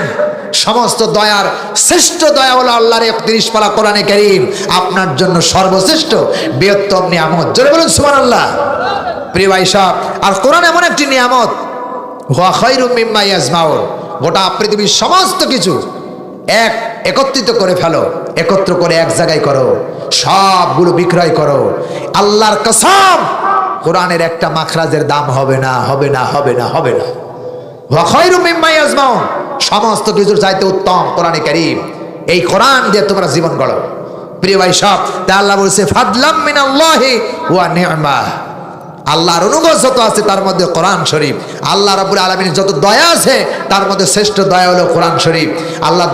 S1: সমস্ত দয়ার শ্রেষ্ঠ দয়া হলো আল্লাহর 31 পারা কোরআনে কারীম আপনার জন্য সর্বশ্রেষ্ঠ বৃহত্তম নিয়ামত। জোরে বলুন সুবহানাল্লাহ। প্রিয় ভাই সাহেব, আর কোরআন এমন একটি নিয়ামত, ওয়া খায়রুম মিম্মা ইয়াজমাউন, গোটা পৃথিবীর সমস্ত কিছু একত্রিত করে ফেলো, একত্র করে এক জায়গায় করো, সবগুলো বিক্রয় করো। আল্লাহর কসম, কোরআনের একটা মাখরাজের দাম হবে না, হবে না, হবে না, হবে না। ওয়া খায়রুম মিম্মা ইয়াজমাউন, সমস্ত কিছুর চাইতে উত্তম কোরআনে কারীম। এই কোরআন দিয়ে তোমরা জীবন গড়ো। প্রিয় ভাই সব, তা আল্লাহ বলছে, ফাদলাম মিনাল্লাহি ওয়া নি'মা, আল্লাহর অনুগ্রহ যত আছে তার মধ্যে কোরআন শরীফ। আল্লাহ রাব্বুল আলামিনের যত দয়া আছে তার মধ্যে শ্রেষ্ঠ দয়া হলো কোরআন শরীফ। আল্লাহ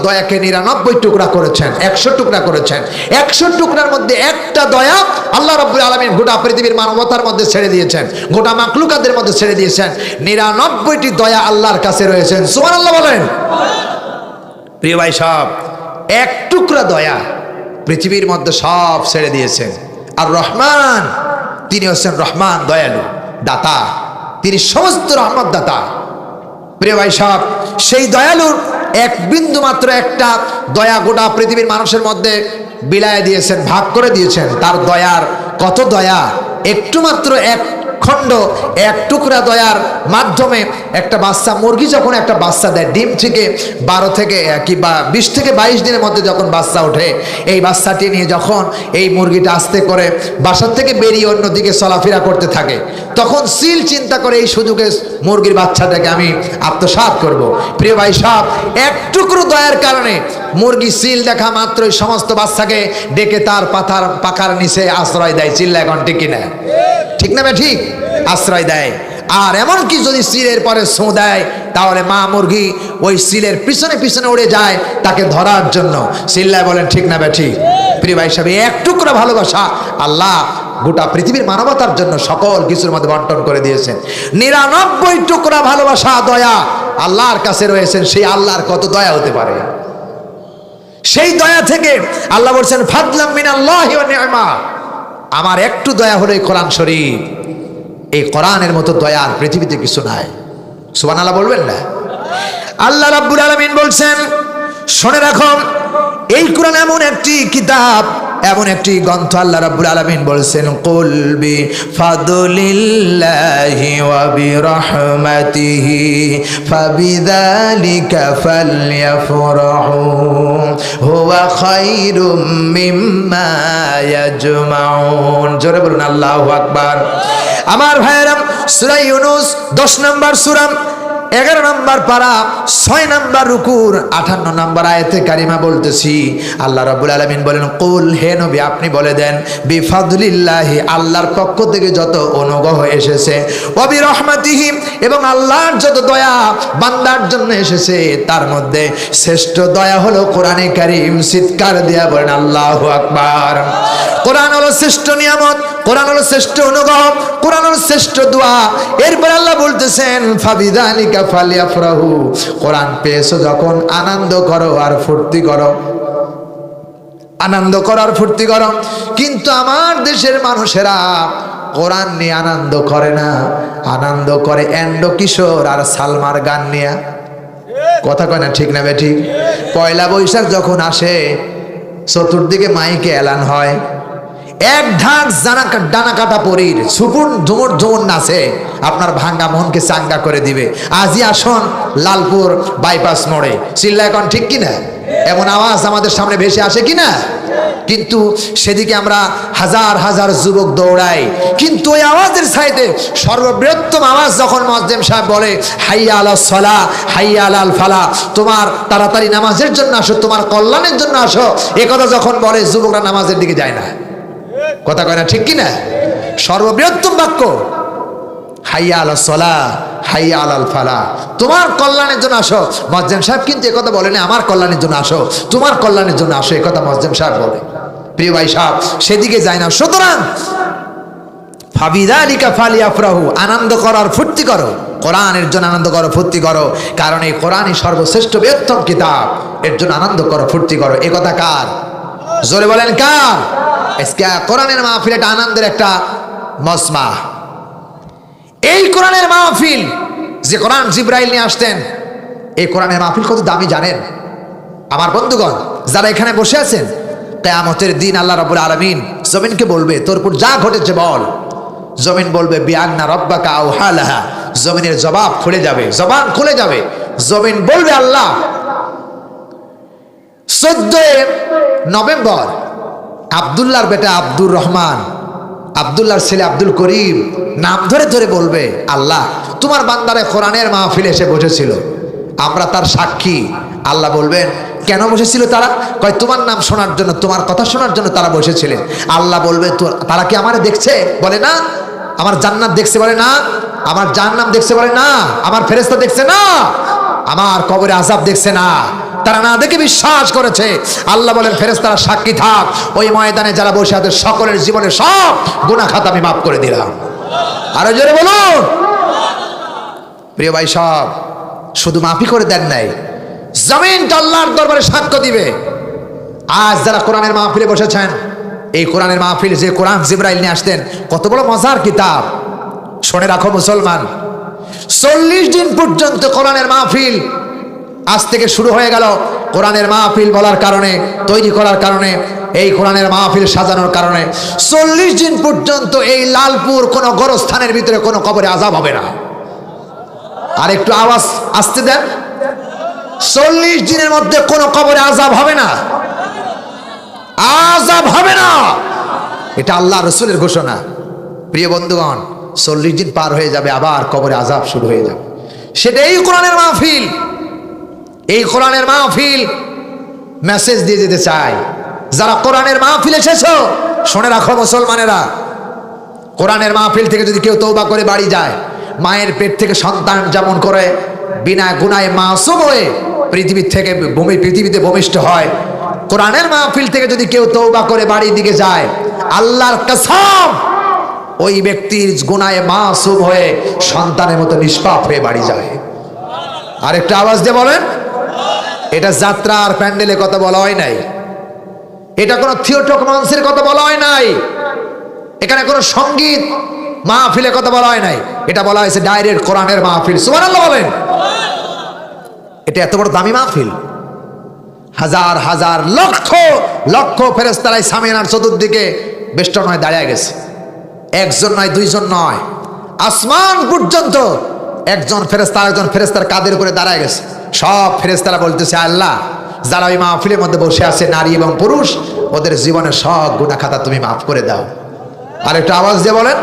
S1: দয়াকে 99 টুকরা করেছেন, 100 টুকরা করেছেন। 100 টুকরার মধ্যে একটা দয়া আল্লাহ রাব্বুল আলামিন গোটা পৃথিবীর মানবতার মধ্যে ছেড়ে দিয়েছেন, গোটা মাখলুকাতের মধ্যে ছেড়ে দিয়েছেন। 99টি দয়া আল্লাহর কাছে রয়েছেন। সুবহানাল্লাহ বলেন। প্রিয় ভাই সব, এক টুকরা দয়া পৃথিবীর মধ্যে সব ছেড়ে দিয়েছেন। আর রহমান, তিনি হচ্ছেন রহমান, দয়ালু, দাতা, তিনি সমস্ত রহমত দাতা। প্রিয় ভাই সাহেব, সেই দয়ালুর এক বিন্দু মাত্র একটা দয়া গোটা পৃথিবীর মানুষের মধ্যে বিলায় দিয়েছেন, ভাগ করে দিয়েছেন। তার দয়ার কত দয়া, একটু মাত্র এক খণ্ড এক টুকরা দয়ার মাধ্যমে একটা বাচ্চা মুরগি যখন একটা বাচ্চা দেয়, ডিম থেকে 12 থেকে কিংবা 20 থেকে 22 দিনের মধ্যে যখন বাচ্চা ওঠে, এই বাচ্চাটি নিয়ে যখন এই মুরগিটা আস্তে করে বাসার থেকে বেরিয়ে অন্যদিকে চলাফেরা করতে থাকে, তখন সিল চিন্তা করে এই সুযোগে মুরগির বাচ্চাটাকে আমি আত্মসাৎ করব। প্রিয় ভাই সাহেব, এক টুকরো দয়ার কারণে মুরগি সিল দেখা মাত্রই সমস্ত বাচ্চাকে ডেকে তার পাখার নিচে আশ্রয় দেয়। চিল্লা এখন ঠিক কিনা? ঠিক না? ঠিক আশ্রয় দেয়। আর এমনকি যদি সিলের পরে ছো দেয়, তাহলে মা মুরগি ওই সিলের পিছনে পিছনে উড়ে যায় তাকে ধরার জন্য। চিল্লায় বলেন ঠিক না? ঠিক। প্রিয় ভাই সাহেব, এক টুকরা ভালোবাসা আল্লাহ গোটা পৃথিবীর মানবতার জন্য সকল কিছুর মধ্যে বন্টন করে দিয়েছেন। 99 টুকরা ভালোবাসা দয়া আল্লাহর কাছে রয়েছেন। সেই আল্লাহর কত দয়া হতে পারে? সেই দয়া থেকে আল্লাহ বলছেন ফাদলাম মিনাল্লাহি ওয়া নি'মা, আমার একটু দয়া হলো এই কোরআন শরীফ। এই কোরআনের মতো দয়া আর পৃথিবীতে কিছু নাই। সুবহানাল্লাহ বলবেন না? আল্লাহ রাব্বুল আলামিন বলছেন, শুনে রাখো, এই কোরআন এমন একটি কিতাব, এমন একটি গ্রন্থ। আল্লাহ রাব্বুল আলামিন বলছেন কুল বি ফাদলিল্লাহি ওয়া বিরহমাতিহি ফাবিযালিকা ফালইফরাহু হুয়া খায়রুম মিম্মা ইয়াজমাউন। জোরে বলুন আল্লাহু আকবার। আমার ভাইয়েরা, সূরা ইউনূস 10 নম্বর সূরা, 11 নম্বর পারা, 6 নম্বর রুকুর 58 নম্বর আয়াতে কারিমা বলতেছি, আল্লাহ রাব্বুল আলামিন বলেন কুল, হে নবী আপনি বলে দেন, বিফাদলিল্লাহি আল্লাহর পক্ষ থেকে যত অনুগ্রহ এসেছে, ওয়া বিরহমাতিহি এবং আল্লাহর যত দয়া বান্দার জন্য এসেছে, তার মধ্যে শ্রেষ্ঠ দয়া হলো কোরআনে কারীম। চিৎকার দিয়া বলেন আল্লাহু আকবার। কোরআন হলো শ্রেষ্ঠ নিয়ামত, কোরআন হলো শ্রেষ্ঠ অনুগ্রহ, কোরআন হলো শ্রেষ্ঠ দোয়া। এরপর আল্লাহ বলতেছেন ফাবিযালিকা ফালইফরাহু, কোরআন পেয়েছো যখন আনন্দ করো আর ফুর্তি করো, আনন্দ করো আর ফুর্তি করো। কিন্তু আমার দেশের মানুষেরা কোরআন নিয়ে আনন্দ করে না, আনন্দ করে এন্ডো কিশোর আর সালমার গান নিয়ে। কথা কয় না ঠিক না বেঠিক? পয়লা বৈশাখ যখন আসে, চতুর্দিকে মাইকে এলান হয়, এক ঢাক ডানা কাটা পরীর সুপুর ঝুমুর ঝুমুর নাচে, আপনার ভাঙ্গা মনকে চাঙ্গা করে দিবে। আজই আসুন লালপুর বাইপাস মোড়ে। চিল্লা এখন ঠিক কিনা? এমন আওয়াজ আমাদের সামনে ভেসে আসে কিনা? কিন্তু সেদিকে আমরা হাজার হাজার যুবক দৌড়াই, কিন্তু ওই আওয়াজের সাইডে সর্ববৃহত্তম আওয়াজ যখন মুয়াজ্জিন সাহেব বলে হাইয়া আলাস সালাহ হাইয়া আলাল ফালাহ, তোমার তাড়াতাড়ি নামাজের জন্য আসো, তোমার কল্যাণের জন্য আসো, এ কথা যখন বলে যুবকরা নামাজের দিকে যায় না। কথা কয় না ঠিক কিনা? সর্ববৃহত্তম বাক্য হাইয়া আলাস সালাহ হাইয়া আলাল ফালাহ, তোমার কল্যাণের জন্য আসো। মুয়াজ্জিন সাহেব কিন্তু একথা বলে না আমার কল্যাণের জন্য আসো, তোমার কল্যাণের জন্য আসো, একথা মুয়াজ্জিন সাহেব বলে। প্রিয় ভাই সাহেব, সেদিকে যায় না। সুতরাং ফাবিযালিকা ফালইফরাহু, আনন্দ করো আর ফুর্তি করো, কোরআনের জন্য আনন্দ করো ফুর্তি করো, কারণ এই কোরআনই সর্বশ্রেষ্ঠ বৃহত্তম কিতাব, এর জন্য আনন্দ করো ফুর্তি করো। এ কথা কার? জোরে বলেন কার? আজকে কোরআনের মাহফিল এটা আনন্দের একটা মজমা। এই কোরআনের মাহফিল, যে কোরআন জিবরাইল নিয়ে আসতেন, এই কোরআনের মাহফিল কত দামি জানেন আমার বন্ধুগণ? যারা এখানে বসে আছেন, কিয়ামতের দিন আল্লাহ রাব্বুল আলামিন জমিনকে বলবে তোর উপর যা ঘটেছে বল। জমিন বলবে বিআন্না রাব্বাকা আওহা লাহা, জমিনের জবাব খুলে যাবে, জবান খুলে যাবে। জমিন বলবে আল্লাহ 14 নভেম্বর আব্দুল্লাহর বেটা আব্দুর রহমান, আব্দুল্লাহর ছেলে আব্দুল করিম নাম ধরে ধরে বলবে আল্লাহ তোমার বান্দারে কোরআনের মাহফিলে এসে বসেছিল, আমরা তার সাক্ষী। আল্লাহ বলবেন কেন বসেছিল তারা? কয় তোমার নাম শোনার জন্য, তোমার কথা শোনার জন্য তারা বসেছিলেন। আল্লাহ বলবে তারা কি আমারে দেখছে? বলে না। আমার জান্নাত দেখছে? বলে না। আমার জাহান্নাম দেখছে? বলে না। আমার ফেরেশতা দেখছে? না। আমার কবরে আযাব দেখছে? না। তারা না দেখে বিশ্বাস করেছে। আল্লাহ বলেন ফেরেশতারা সাক্ষী থাক, ওই ময়দানে যারা বসে আছে সকলের জীবনের সব গুনাহ খাতা আমি মাফ করে দিলাম। আরো জোরে বলুন। প্রিয় ভাই সব, শুধু মাফি করে দেন নাই, জমিনটা আল্লাহর দরবারে সাক্ষ্য দিবে। আজ যারা কোরআনের মাহফিলে বসেছেন, এই কোরআনের মাহফিল, যে কোরআন জিবরাইল নিয়ে আসতেন, কত বড় মজার কিতাব। শুনে রাখো মুসলমান, 40 দিন পর্যন্ত কোরআনের মাহফিল আজ থেকে শুরু হয়ে গেল। কোরআনের মাহফিল বলার কারণে, তৈরি করার কারণে, এই কোরআনের মাহফিল সাজানোর কারণে 40 দিন পর্যন্ত এই লালপুর কোনো গোরস্থানের ভিতরে কোনো কবরে আযাব হবে না। আর একটু আওয়াজ আসতে দেন, 40 দিনের মধ্যে কোনো কবরে আযাব হবে না, আযাব হবে না। এটা আল্লাহ রসুলের ঘোষণা। প্রিয় বন্ধুগণ, 40 দিন পার হয়ে যাবে, আবার কবরে আযাব শুরু হয়ে যাবে। সেটা এই কোরআনের মাহফিল, এই কোরআনের মাহফিল মেসেজ দিয়ে যেতে চাই। যারা কোরআনের মাহফিল এসেছো, শুনে রাখো মুসলমানেরা, কোরআনের মাহফিল থেকে যদি কেউ তওবা করে বাড়ি যায়, মায়ের পেট থেকে সন্তান যেমন করে বিনা গুনাহে মাসুম হয়ে পৃথিবীতে ভূমিষ্ঠ হয়, কোরআনের মাহফিল থেকে যদি কেউ তওবা করে বাড়ির দিকে যায়, আল্লাহর কসম ওই ব্যক্তির গুনাহে মাসুম হয়ে সন্তানের মতো নিষ্পাপ হয়ে বাড়ি যায়। আর একটা আওয়াজ দিয়ে বলেন, এটা যাত্রা আর প্যান্ডেলের কথা বলা হয় নাই, এটা কোনো থিয়েটার মঞ্চের কথা বলা হয় নাই, এখানে কোনো সঙ্গীত মাহফিলের কথা বলা হয় নাই, এটা বলা হয়েছে ডাইরেক্ট কোরআনের মাহফিল। সুবহানাল্লাহ বলেন। এটা এত বড় দামি মাহফিল, হাজার হাজার লক্ষ লক্ষ ফেরেশতারা সামিয়ানার চতুর্দিকে বেষ্টন হয়ে দাঁড়িয়ে গেছে। একজন নয়, দুইজন নয়, আসমান পর্যন্ত একজন ফেরেশতা আরেকজন ফেরেশতার কাঁধের উপরে দাঁড়ায় গেছে। সব ফেরেশতারা বলতেছে, আল্লাহ, যারা ওই মাহফিলের মধ্যে বসে আছে নারী এবং পুরুষ, ওদের জীবনের সব গুনাহ খাতা তুমি মাফ করে দাও। আর একটু আওয়াজ দিয়ে বলেন,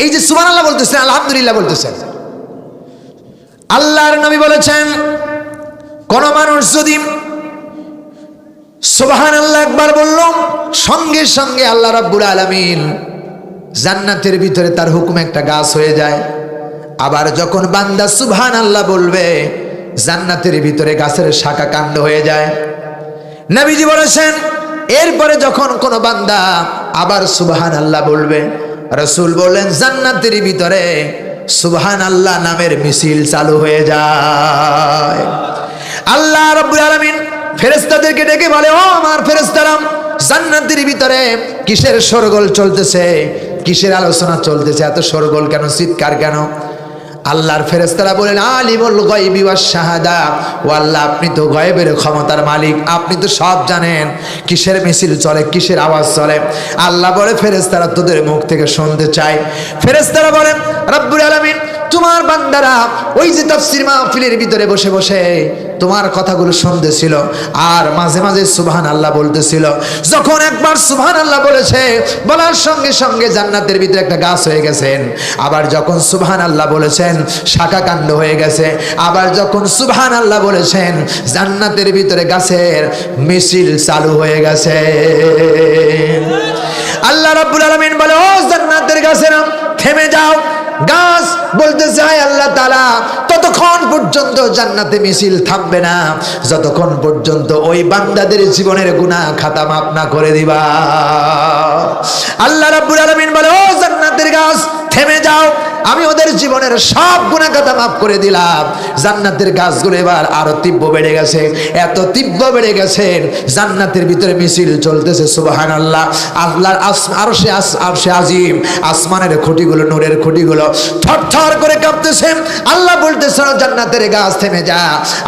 S1: এই যে সুবহানাল্লাহ বলতেছেন, আলহামদুলিল্লাহ বলতেছেন, আল্লাহর নবী বলেছেন, কোন মানুষ যদি সুবহানাল্লাহ একবার বলল, সঙ্গে সঙ্গে আল্লাহ রাব্বুল আলামিন জান্নাতের ভিতরে তার হুকুমে একটা গাছ হয়ে যায়। আবার যখন বান্দা সুবহানাল্লাহ বলবে, জান্নাতের ভিতরে গাছের শাখা কাণ্ড হয়ে যায়। নবীজি বলেছেন, এরপরে যখন কোন বান্দা আবার সুবহানাল্লাহ বলবে, রাসূল বলেন জান্নাতের ভিতরে সুবহানাল্লাহ নামের মিছিল চালু হয়ে যায়। আল্লাহ রাব্বুল আলামিন ফেরেশতাদেরকে ডেকে বলে, ও আমার ফেরেশতারা, জান্নাতের ভিতরে কিসের শোরগোল চলতেছে, কিসের আলোচনা চলতেছে, এত শোরগোল কেন, চিৎকার কেন? আল্লাহর ফেরেশতারা বলেন, আলিমুল গায়বি ওয়াশ শাহাদা, ও আল্লাহ, আপনি তো গায়বের ক্ষমতার মালিক, আপনি তো সব জানেন, কিসের মিছিল চলে, কিসের আওয়াজ চলে। আল্লাহ বলে, ফেরেশতারা তোদের মুখ থেকে শুনতে চাই। ফেরেশতারা বলেন, রব্বুল আলামিন, তোমার বান্দারা ওই যে তাফসীর মাহফিলের ভিতরে বসে বসে তোমার কথাগুলো শুনতেছিল আর মাঝে মাঝে সুবহানাল্লাহ বলতেছিল। যখন একবার সুবহানাল্লাহ বলেছে, বলার সঙ্গে সঙ্গে জান্নাতের ভিতরে একটা গাছ হয়ে গেছেন। আবার যখন সুবহানাল্লাহ বলেছেন, শাখা কাণ্ড হয়ে গেছে। আবার যখন সুবহানাল্লাহ বলেছেন, জান্নাতের ভিতরে গাছের মিছিল চালু হয়ে গেছে। আল্লাহ রাব্বুল আলামিন বলে, ও জান্নাতের গাছেরা, থেমে যাও। গাছ বলতে চায়, আল্লাহ তাআলা, ততক্ষণ পর্যন্ত জান্নাতে মিছিল থামবে না যতক্ষণ পর্যন্ত ওই বান্দাদের জীবনের গুনাহ খাতা মাফ না করে দিবা। আল্লাহ রাব্বুল আলামিন বলে, ও জান্নাতের গাছ, থেমে যাও, আমি ওদের জীবনের সব গুনাহ খাতা মাফ করে দিলাম। জান্নাতের গাছগুলো এবার আরো তীব্র বেড়ে গেছে, এত তীব্র বেড়ে গেছে, জান্নাতের ভিতরে মিছিল চলতেছে। সুবহানাল্লাহ। আল্লাহর আরশে আজিম, আসমানের খুঁটিগুলো, নূরের খুঁটিগুলো থরথর করে কাঁপতেছে। আল্লাহ বলতেছে, জান্নাতের গাছ থেমে যা,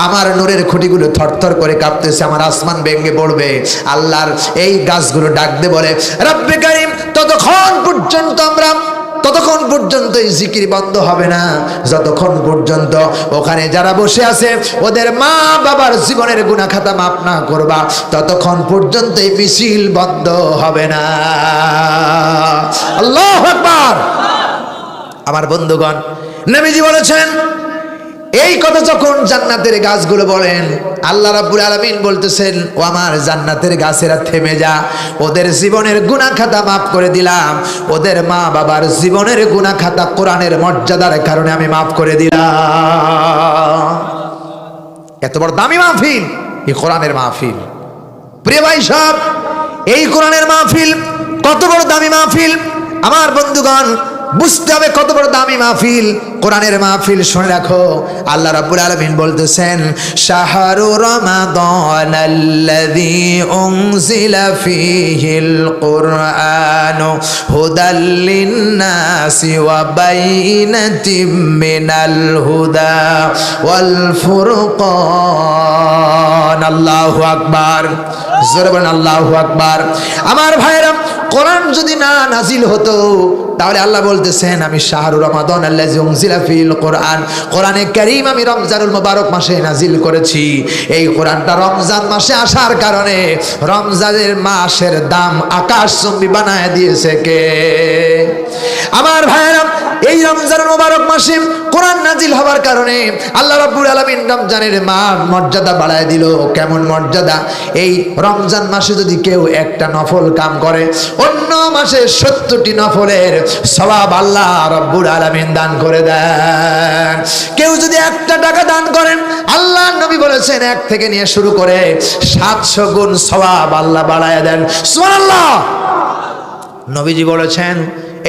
S1: আমার নূরের খুঁটিগুলো থরথর করে কাঁপতেছে, আমার আসমান ভেঙে পড়বে। আল্লাহর এই গাছগুলো ডাকতে বলে, রব্বে কারীম, ততক্ষণ পর্যন্ত এই জিকির বন্ধ হবে না যতক্ষণ পর্যন্ত ওখানে যারা বসে আছে ওদের মা বাবার জীবনের গুনাহ খাতা মাফ না করবা, ততক্ষণ পর্যন্ত এই মিছিল বন্ধ হবে না। আল্লাহু আকবার। আমার বন্ধুগণ, নবীজি বলেছেন, এই কথা যখন জান্নাতের গাছগুলো বলেন, আল্লাহ রাব্বুল আলামিন বলতেছেন, ও আমার জান্নাতের গাছেরা, থেমে যা, ওদের জীবনের গুনাহ খাতা মাফ করে দিলাম, ওদের মা বাবার জীবনের গুনাহ খাতা কোরআনের মর্যাদার কারণে আমি মাফ করে দিলাম। এত বড় দামি মাহফিল এই কোরআনের মাহফিল। প্রিয় ভাই সব, এই কোরআনের মাহফিল কত বড় দামি মাহফিল। আমার বন্ধুগণ, বুঝতে হবে কত বড় দামি মাহফিল, কোরআনের মাহফিল। শুনে রাখো, আল্লাহ রাব্বুল আলামিন বলতেছেন, শাহরু রমাদানাল্লাযী উনজিলা ফীহিল কুরআনু হুদাল লিন-নাসি ওয়া বাইনাতিম মিনাল হুদা ওয়াল ফুরকান। আল্লাহু আকবার, জোরে বলেন আল্লাহু আকবার। আমার ভাইরা, কোরআন যদি না নাজিল হতো তাহলে আল্লাহ বলতেছেন, আমি শাহরু রমাদান আল্লাযী উনজিলা ফীহিল কুরআন, কোরআনে কারীম আমি রমজানুল মুবারক মাসে নাজিল করেছি। এই কোরআনটা রমজান মাসে আসার কারণে রমজানের মাসের দাম আকাশচুম্বী বানায় দিয়েছে কে? আমার ভাইরা, এই রমজানুল মুবারক মাসে কোরআন নাজিল হওয়ার কারণে আল্লাহ রাব্বুল আলামিন রমজানের মর্যাদা বাড়ায় দিল। কেমন মর্যাদা? এই রমজান মাসে যদি কেউ একটা নফল কাম করে, অন্য মাসে 70টি নফলের সওয়াব আল্লাহ রাব্বুল আলামিন দান করে দেন। কেউ যদি একটা টাকা দান করেন, আল্লাহ নবী বলেছেন 1 থেকে নিয়ে শুরু করে 700 গুণ সওয়াব আল্লাহ বাড়ায় দেন। সুবহানাল্লাহ। নবীজি বলেছেন,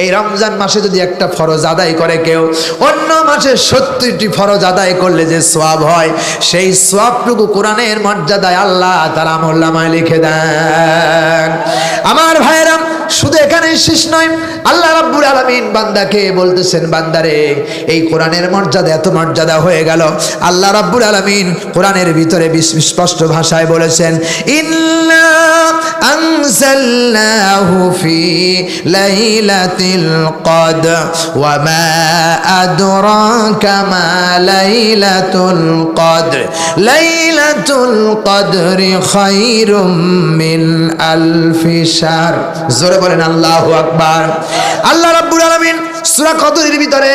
S1: এই রমজান মাসে যদি একটা ফরজ আদায় করে কেউ, অন্য মাসে 70টি ফরজ আদায় করলে যে সওয়াব হয়, সেই সওয়াবটুকু কোরআনের মর্যাদায় আল্লাহ তার আমলনামায় লিখে দেন। আমার ভাইরা, শুধু এখানেই শেষ নয়, আল্লাহ রাব্বুল আলামিন বান্দাকে বলতেছেন, বান্দারে এই কোরআনের মর্যাদা এত মর্যাদা হয়ে গেল, আল্লাহ রাব্বুল আলামিন কোরআনের ভিতরে স্পষ্ট ভাষায় বলেছেন, ইন্না আনজালনাহু ফি লাইলাতিল কদর ওয়া মা আদরাকা মা লাইলাতুল কদর লাইলাতুল কদরি খায়রুম মিন আলফি শাহর। জোরে বলেন আল্লাহু আকবার। আল্লাহ রাব্বুল আলামিন সূরা কদরের ভিতরে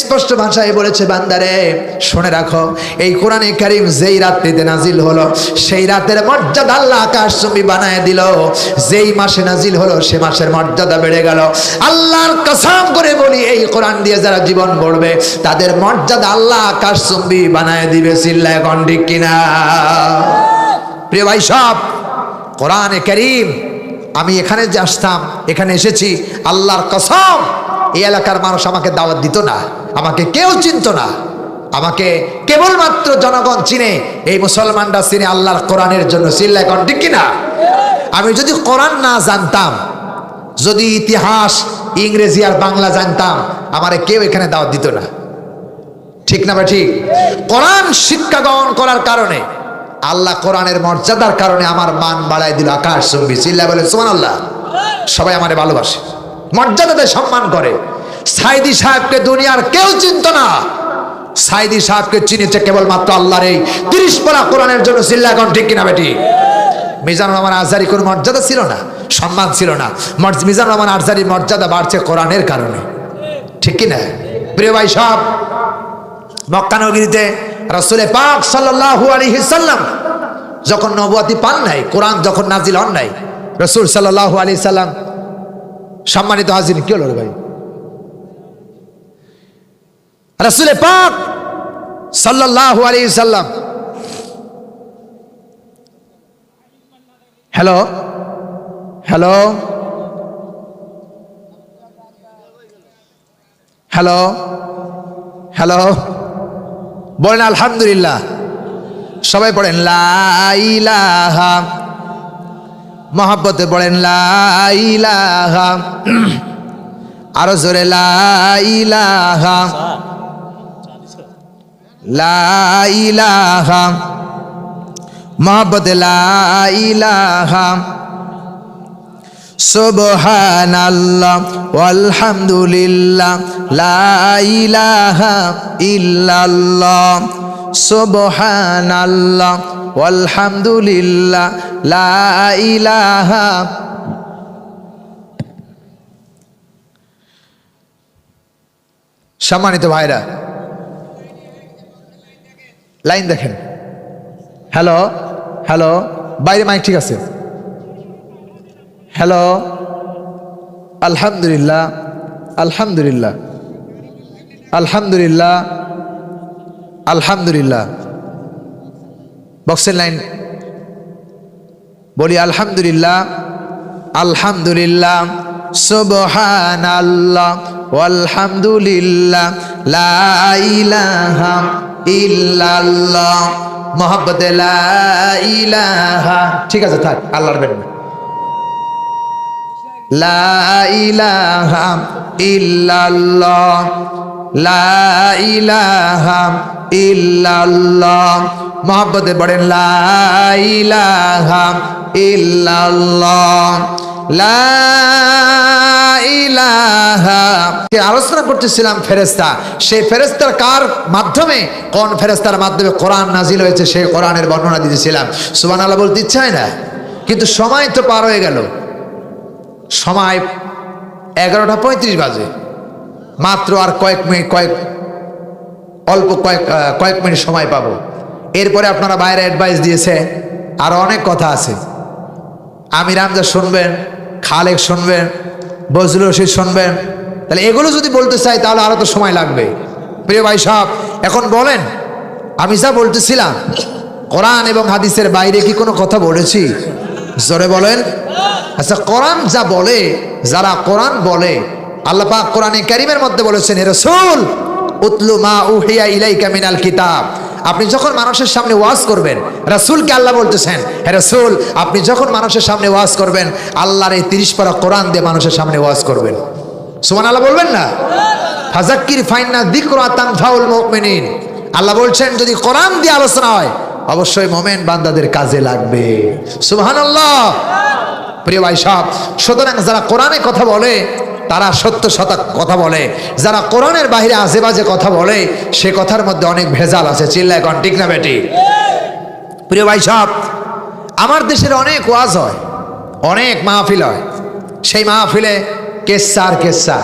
S1: স্পষ্ট ভাষায় বলেছে, বান্দারে শুনে রাখো, এই কোরআনে কারীম যেই রাত্রিতে নাজিল হলো, সেই রাতের মর্যাদা আল্লাহ আকাশচুম্বী বানায় দিল। যেই মাসে নাজিল হলো, সে মাসের মর্যাদা বেড়ে গেল। আল্লাহর কসম করে বলি, এই কোরআন দিয়ে যারা জীবন গড়বে, তাদের মর্যাদা আল্লাহ আকাশচুম্বী বানায় দিবে। চিল্লায় কোন ঠিক কিনা? প্রিয় ভাই সব, কোরআনে কারীম, আমি এখানে যে আসতাম, এখানে এসেছি, আল্লাহর কসম এই এলাকার মানুষ আমাকে দাওয়াত দিত না, আমাকে কেউ চিনত না, আমাকে কেবলমাত্র জনগণ চিনে, এই মুসলমানরা চিনে আল্লাহর কোরআনের জন্য। চিল্লায় কোন ঠিক কিনা? আমি যদি কোরআন না জানতাম, যদি ইতিহাস, ইংরেজি আর বাংলা জানতাম, আমারে কেউ এখানে দাওয়াত দিত না। ঠিক না বা ঠিক? কোরআন শিক্ষা গ্রহণ করার কারণে, আল্লাহ কোরআনের মর্যাদার কারণে আমার মান বাড়ায় দিল আকাশচুম্বী। চিল্লায় বলেন সুবহানাল্লাহ। সবাই আমারে ভালোবাসে, মর্যাদা দেয়, সম্মান করে। সাইদি সাহেবকে দুনিয়ার কেউ চিনত না, সাইদি সাহেবকে চিনেছে কেবলমাত্র আল্লাহর এই 30 পারা কোরআনের জন্য। চিল্লায় কোন ঠিক কিনা বেটি? মিজানুর রহমান আজহারী কোনো মর্যাদা ছিল না, সম্মান ছিল না। মিজানুর রহমান আজহারীর মর্যাদা বাড়ছে কোরআনের কারণে। ঠিক কিনা? প্রিয় ভাই সব, মক্কা নগরীতে রাসূল পাক সাল্লাল্লাহু আলাইহি সাল্লাম যখন নবুয়তি পান নাই, কোরআন যখন নাজিল হন নাই, রাসূল সাল্লাল্লাহু আলাইহি সাল্লাম, সম্মানিত হাজির, কি হলো রে ভাই? রাসূল পাক সাল্লাল্লাহু আলাইহি সাল্লাম, হ্যালো হ্যালো হ্যালো হ্যালো, বলেন আলহামদুলিল্লাহ। সবাই পড়েন লা ইলাহা, মহব্বতে পড়েন লা ইলাহা, আরো জোরে লা ইলাহা, লা ইলাহা, মহব্বতে লা ইলাহা, সুবহানাল্লাহ ওয়ালহামদুলিল্লাহ লা ইলাহা ইল্লাল্লাহ, সুবহানাল্লাহ ওয়ালহামদুলিল্লাহ লা ইলাহা। সম্মানিত ভাইরা, লাইন দেখেন। হ্যালো হ্যালো, বাইরে মাইক ঠিক আছে? হ্যালো, আলহামদুলিল্লাহ আলহামদুলিল্লাহ আলহামদুলিল্লাহ আলহামদুলিল্লাহ। বক্সের লাইন বলি, আলহামদুলিল্লাহ আলহামদুলিল্লাহ, সুবহানাল্লাহ ওয়ালহামদুলিল্লাহ লা ইলাহা ইল্লাল্লাহ মুহাব্বতে লা ইলাহা। ঠিক আছে থাক, আল্লাহর বেন লা ইলাহা ইল্লাল্লাহ লা ইলাহা ইল্লাল্লাহ মুহাব্বতে পড়েন লা ইলাহা ইল্লাল্লাহ লা ইলাহা। আলোচনা করতেছিলাম ফেরেশতা, সেই ফেরেশতার কার মাধ্যমে, কোন ফেরেশতার মাধ্যমে কোরআন নাজিল হয়েছে সেই কোরআনের বর্ণনা দিতেছিলাম। সুবহানাল্লাহ বলতে ইচ্ছা হয় না, কিন্তু সময় তো পার হয়ে গেল। সময় 11:35 বাজে, মাত্র আর কয়েক মিনিট সময় পাবো। এরপরে আপনারা বাইরে অ্যাডভাইস দিয়েছে, আরো অনেক কথা আছে। আমির হামজা শুনবেন, খালেক শুনবেন, বজলুর রশিদ শুনবেন। তাহলে এগুলো যদি বলতে চাই তাহলে আরো তো সময় লাগবে। প্রিয় ভাই সাহেব, এখন বলেন, আমি যা বলতেছিলাম কোরআন এবং হাদিসের বাইরে কি কোনো কথা বলেছি? জোরে বলেন। আচ্ছা, কোরআন যা বলে, যারা কোরআন বলে, আল্লাহ পাক কোরআনে কারীমের মধ্যে বলেছেন, হে রাসূল উতলু মা উহিয়া ইলাইকা মিনাল কিতাব। আপনি যখন মানুষের সামনে ওয়াজ করবেন, রাসূলকে আল্লাহ বলতেছেন, হে রাসূল আপনি যখন মানুষের সামনে ওয়াজ করবেন, আল্লাহর এই 30 পারা কোরআন দিয়ে মানুষের সামনে ওয়াজ করবেন। সুবহানাল্লাহ বলবেন না? ফাযাক্কির ফাইন্না যিকরা তানফাউল মুমিনিন। আল্লাহ বলছেন যদি কোরআন দিয়ে আলোচনা হয় অবশ্যই মুমিন বান্দাদের কাজে লাগবে। সুবহানাল্লাহ। প্রিয় ভাই সাহেব, সুতরাং যারা কোরআনে কথা বলে তারা সত্য কথা বলে, যারা কোরআনের বাইরে আজে বাজে কথা বলে সে কথার মধ্যে অনেক ভেজাল আছে। চিল্লায় কোন ঠিক না বেটি? প্রিয় ভাই সাহেব, আমার দেশের অনেক ওয়াজ হয়, অনেক মাহফিল হয়। সেই মাহফিলে কেচ্ছা আর কেচ্ছা,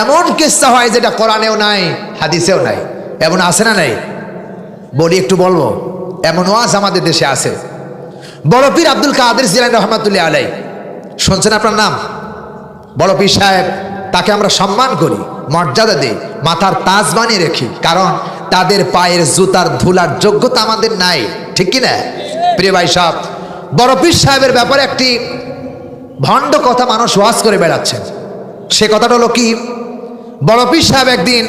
S1: এমন কেচ্ছা হয় যেটা কোরআনেও নাই হাদিসেও নাই। এমন আছে না নাই? বলি একটু বলবো, এমন ওয়াজ আমাদের দেশে আছে। বড় পীর আব্দুল কাদের জিলানী রহমাতুল্লাহ আলাইহি, শুনছেন আপনার নাম? বড় পীর সাহেব, তাকে আমরা সম্মান করি, মর্যাদা দিই, মাথার তাজ বানিয়ে রাখি, কারণ তাদের পায়ের জুতার ধুলার যোগ্যতা আমাদের নাই। ঠিক কি না? প্রিয় ভাই সাহেব, বড় পীর সাহেবের ব্যাপারে একটি ভণ্ড কথা মানুষ ওয়াজ করে বেড়াচ্ছেন। সে কথাটা হলো কি, বড় পীর সাহেব একদিন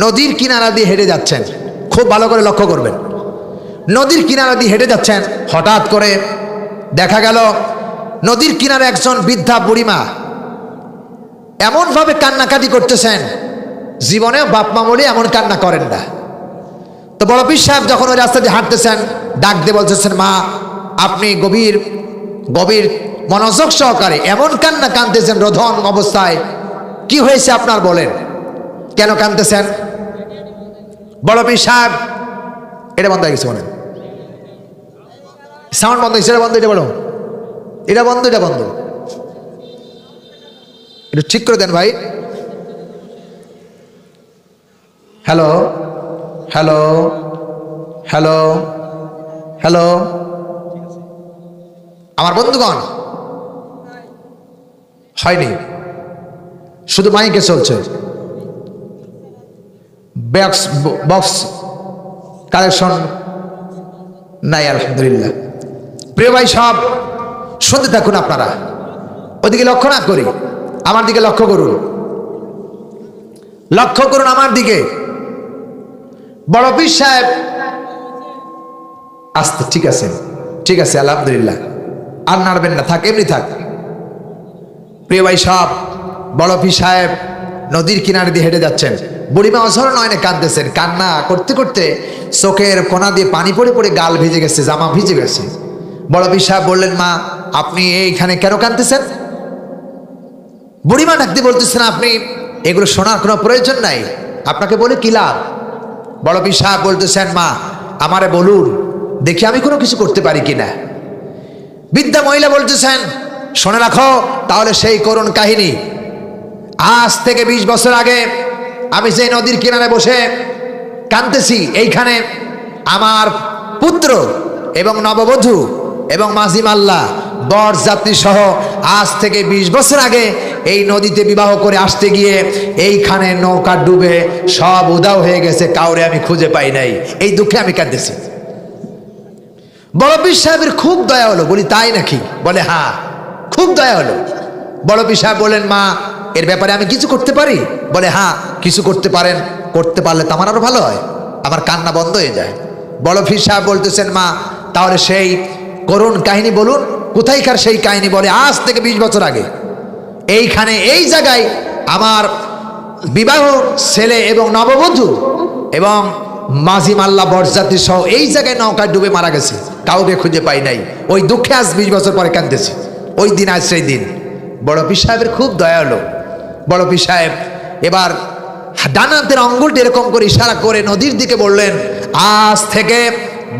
S1: নদীর কিনারা দিয়ে হেঁটে যাচ্ছেন। খুব ভালো করে লক্ষ্য করবেন, নদীর কিনারা দিয়ে হেঁটে যাচ্ছেন, হঠাৎ করে দেখা গেল নদীর কিনারে একজন বৃদ্ধা বুড়িমা এমনভাবে কান্নাকাটি করতেছেন, জীবনেও বাপ মা বলে এমন কান্না করেন না। তো বড় পীর সাহেব যখন ওই রাস্তা দিয়ে হাঁটতেছেন, ডাক দিয়ে বলতেছেন, মা আপনি গভীর গভীর মনোযোগ সহকারে এমন কান্না কাঁদতেছেন রোধন অবস্থায়, কি হয়েছে আপনার বলেন, কেন কাঁদতেছেন? বড় পীর সাহেব, এটা বন্ধ হয়ে গেছে, বলেন সাউন্ড বন্ধ হয়েছে, এটা বন্ধ, এটা বলো, এটা বন্ধ, এটা বন্ধ, এটা ঠিক করে দেন ভাই। হ্যালো হ্যালো হ্যালো হ্যালো, আমার বন্ধুগণ, হয়নি, শুধু মাইকে চলছে, বক্স কালেকশন নাই, আলহামদুলিল্লাহ। প্রিয় ভাই সব শুনতে থাকুন, আপনারা ওদিকে লক্ষ্য না করি আমার দিকে লক্ষ্য করুন, লক্ষ্য করুন আমার দিকে। বড় পীর সাহেব, আস্তে, ঠিক আছে ঠিক আছে, আলহামদুলিল্লাহ, আর নাড়বেন না, থাক এমনি থাক। প্রিয় ভাই সব, বড় পীর সাহেব নদীর কিনারে দিয়ে হেঁটে যাচ্ছেন, বুড়িমা অঝর নয়নে কাঁদতেছেন, কান্না করতে করতে চোখের কোনা দিয়ে পানি পড়ে পড়ে গাল ভিজে গেছে, জামা ভিজে গেছে। বড় পীর সাহেব বললেন, মা আপনি এইখানে কেন কাঁদতেছেন? বুড়িমা ডাকতে বলতেছেন, আপনি এগুলো শোনার কোনো প্রয়োজন নাই, আপনাকে বলে কি লাভ? বড় পীর সাহেব বলতেছেন, মা আমারে বলুন দেখি আমি কোনো কিছু করতে পারি কিনা। বৃদ্ধা মহিলা বলতেছেন, শুনে রাখো তাহলে সেই করুণ কাহিনী। আজ থেকে 20 বছর আগে আমি যে নদীর কিনারে বসে কাঁদতেছি, এইখানে আমার পুত্র এবং নববধূ এবং মাঝি মাল্লা বর যাত্রী সহ আজ থেকে 20 বছর আগে এই নদীতে বিবাহ করে আসতে গিয়ে এইখানে নৌকা ডুবে সব উধাও হয়ে গেছে, কাউরে আমি খুঁজে পাই নাই, এই দুঃখে আমি কাঁদতেছি। বড় পীর সাহেবের খুব দয়া হলো। বলি তাই নাকি? বলে হ্যাঁ, খুব দয়া হলো। বড় পীর সাহেব বলেন, মা এর ব্যাপারে আমি কিছু করতে পারি? বলে হ্যাঁ, কিছু করতে পারেন, করতে পারলে তো আমার আরো ভালো হয়, আমার কান্না বন্ধ হয়ে যায়। বড় পীর সাহেব বলতেছেন, মা তাহলে সেই করুণ কাহিনী বলুন। কোথায়কার সেই কাহিনী? বলে আজ থেকে 20 বছর আগে এইখানে এই জায়গায় আমার বিবাহ ছেলে এবং নববধূ এবং মাঝি মাল্লা বরযাত্রী সহ এই জায়গায় নৌকায় ডুবে মারা গেছে, কাউকে খুঁজে পাই নাই। ওই দুঃখে আজ 20 বছর পরে কাঁদতেছি। ওই দিন আজ সেই দিন। বড় পীর সাহেবের খুব দয়া হলো। বড় পীর সাহেব এবার ডানাতের আঙ্গুলটি এরকম করে ইশারা করে নদীর দিকে বললেন, আজ থেকে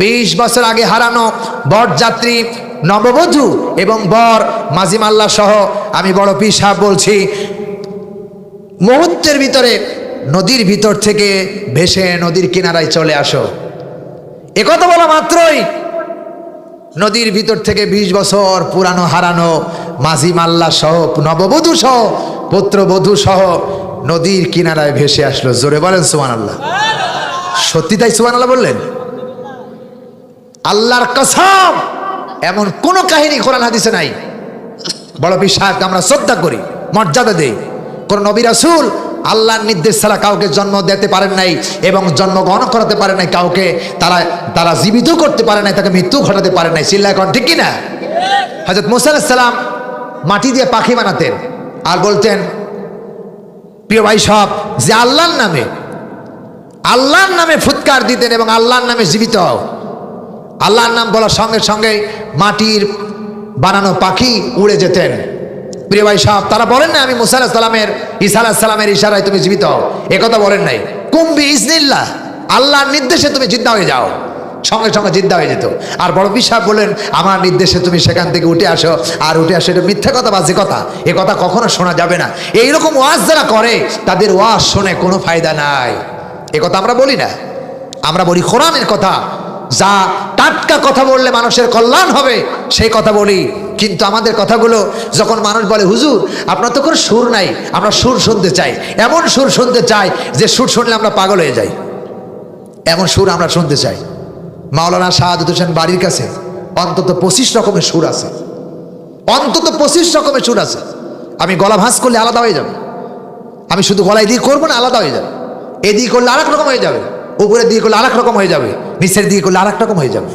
S1: 20 বছর আগে হারানো বরযাত্রী, নববধূ এবং বর মাঝি মাল্লা সহ আমি বড় পীর সাহেব বলছি, মুহূর্তের ভিতরে নদীর ভিতর থেকে ভেসে নদীর কিনারায় চলে আসো। একথা বলা মাত্রই নদীর ভিতর থেকে 20 বছর পুরানো হারানো মাঝি মাল্লা সহ, নববধূ সহ, পুত্রবধূ সহ নদীর কিনারায় ভেসে আসলো। জোরে বলেন সুবহানাল্লাহ। সত্যি তাই সুবহানাল্লাহ বললেন? আল্লাহর কসম, এমন কোন কাহিনী কোরআন হাদিসে নাই। বড় পীর সাহেবকে আমরা শ্রদ্ধা করি, মর্যাদা দেই। কোন নবী রাসূল আল্লাহর নির্দেশ ছাড়া কাউকে জন্ম দিতে পারেন নাই এবং জন্মগ্রহণ করাতে পারেন নাই কাউকে, তারা জীবিত করতে পারে নাই, তাকে মৃত্যু ঘটাতে পারে নাই। চিল্লায় কোন ঠিক কিনা? হযরত মুসা আলাইহিস সালাম মাটি দিয়ে পাখি বানাতেন আর বলতেন, প্রিয় ভাই সব, যে আল্লাহর নামে ফুৎকার দিতেন এবং আল্লাহর নামে জীবিত হও। আল্লাহর নাম বলার সঙ্গে সঙ্গে মাটির বানানো পাখি উড়ে যেতেন। প্রিয় ভাই সাহেব, তারা বলেন না আমি মুসা আলাইহিস সালামের, ঈসা আলাইহিস সালামের ইশারায় তুমি জীবিত হও, একথা বলেন নাই। কুম বিইজনিল্লাহ, আল্লাহর নির্দেশে তুমি জিন্দা হয়ে যাও। সঙ্গে সঙ্গে জিন্দা হয়ে যেত। আর বড় পীর সাহেব বলেন, আমার নির্দেশে তুমি সেখান থেকে উঠে আসো। আর উঠে আসো, এটা মিথ্যা কথা, বাজে কথা, এ কথা কখনো শোনা যাবে না। এইরকম ওয়াজ যারা করে তাদের ওয়াজ শুনে কোনো ফায়দা নাই। এ কথা আমরা বলি না, আমরা বলি কোরআনের কথা। যা টাটকা কথা বললে মানুষের কল্যাণ হবে সেই কথা বলি। কিন্তু আমাদের কথাগুলো যখন মানুষ বলে, হুজুর আপনার তো কোনো সুর নাই, আমরা সুর শুনতে চাই, এমন সুর শুনতে চাই যে সুর শুনলে আমরা পাগল হয়ে যাই, এমন সুর আমরা শুনতে চাই। মাওলানা শাহাদাত হোসেন বাড়ির কাছে অন্তত 25 রকমের সুর আছে, অন্তত 25 রকমের সুর আছে। আমি গলা ভাঁজ করলে আলাদা হয়ে যাবে, আমি শুধু গলায় দিয়ে করবো না, আলাদা হয়ে যাবে। এদিকে করলে আরেক রকম হয়ে যাবে, উপরে দিয়ে করলে আরেক রকম হয়ে যাবে, নিচের দিকে করলে আরেক রকম হয়ে যাবে।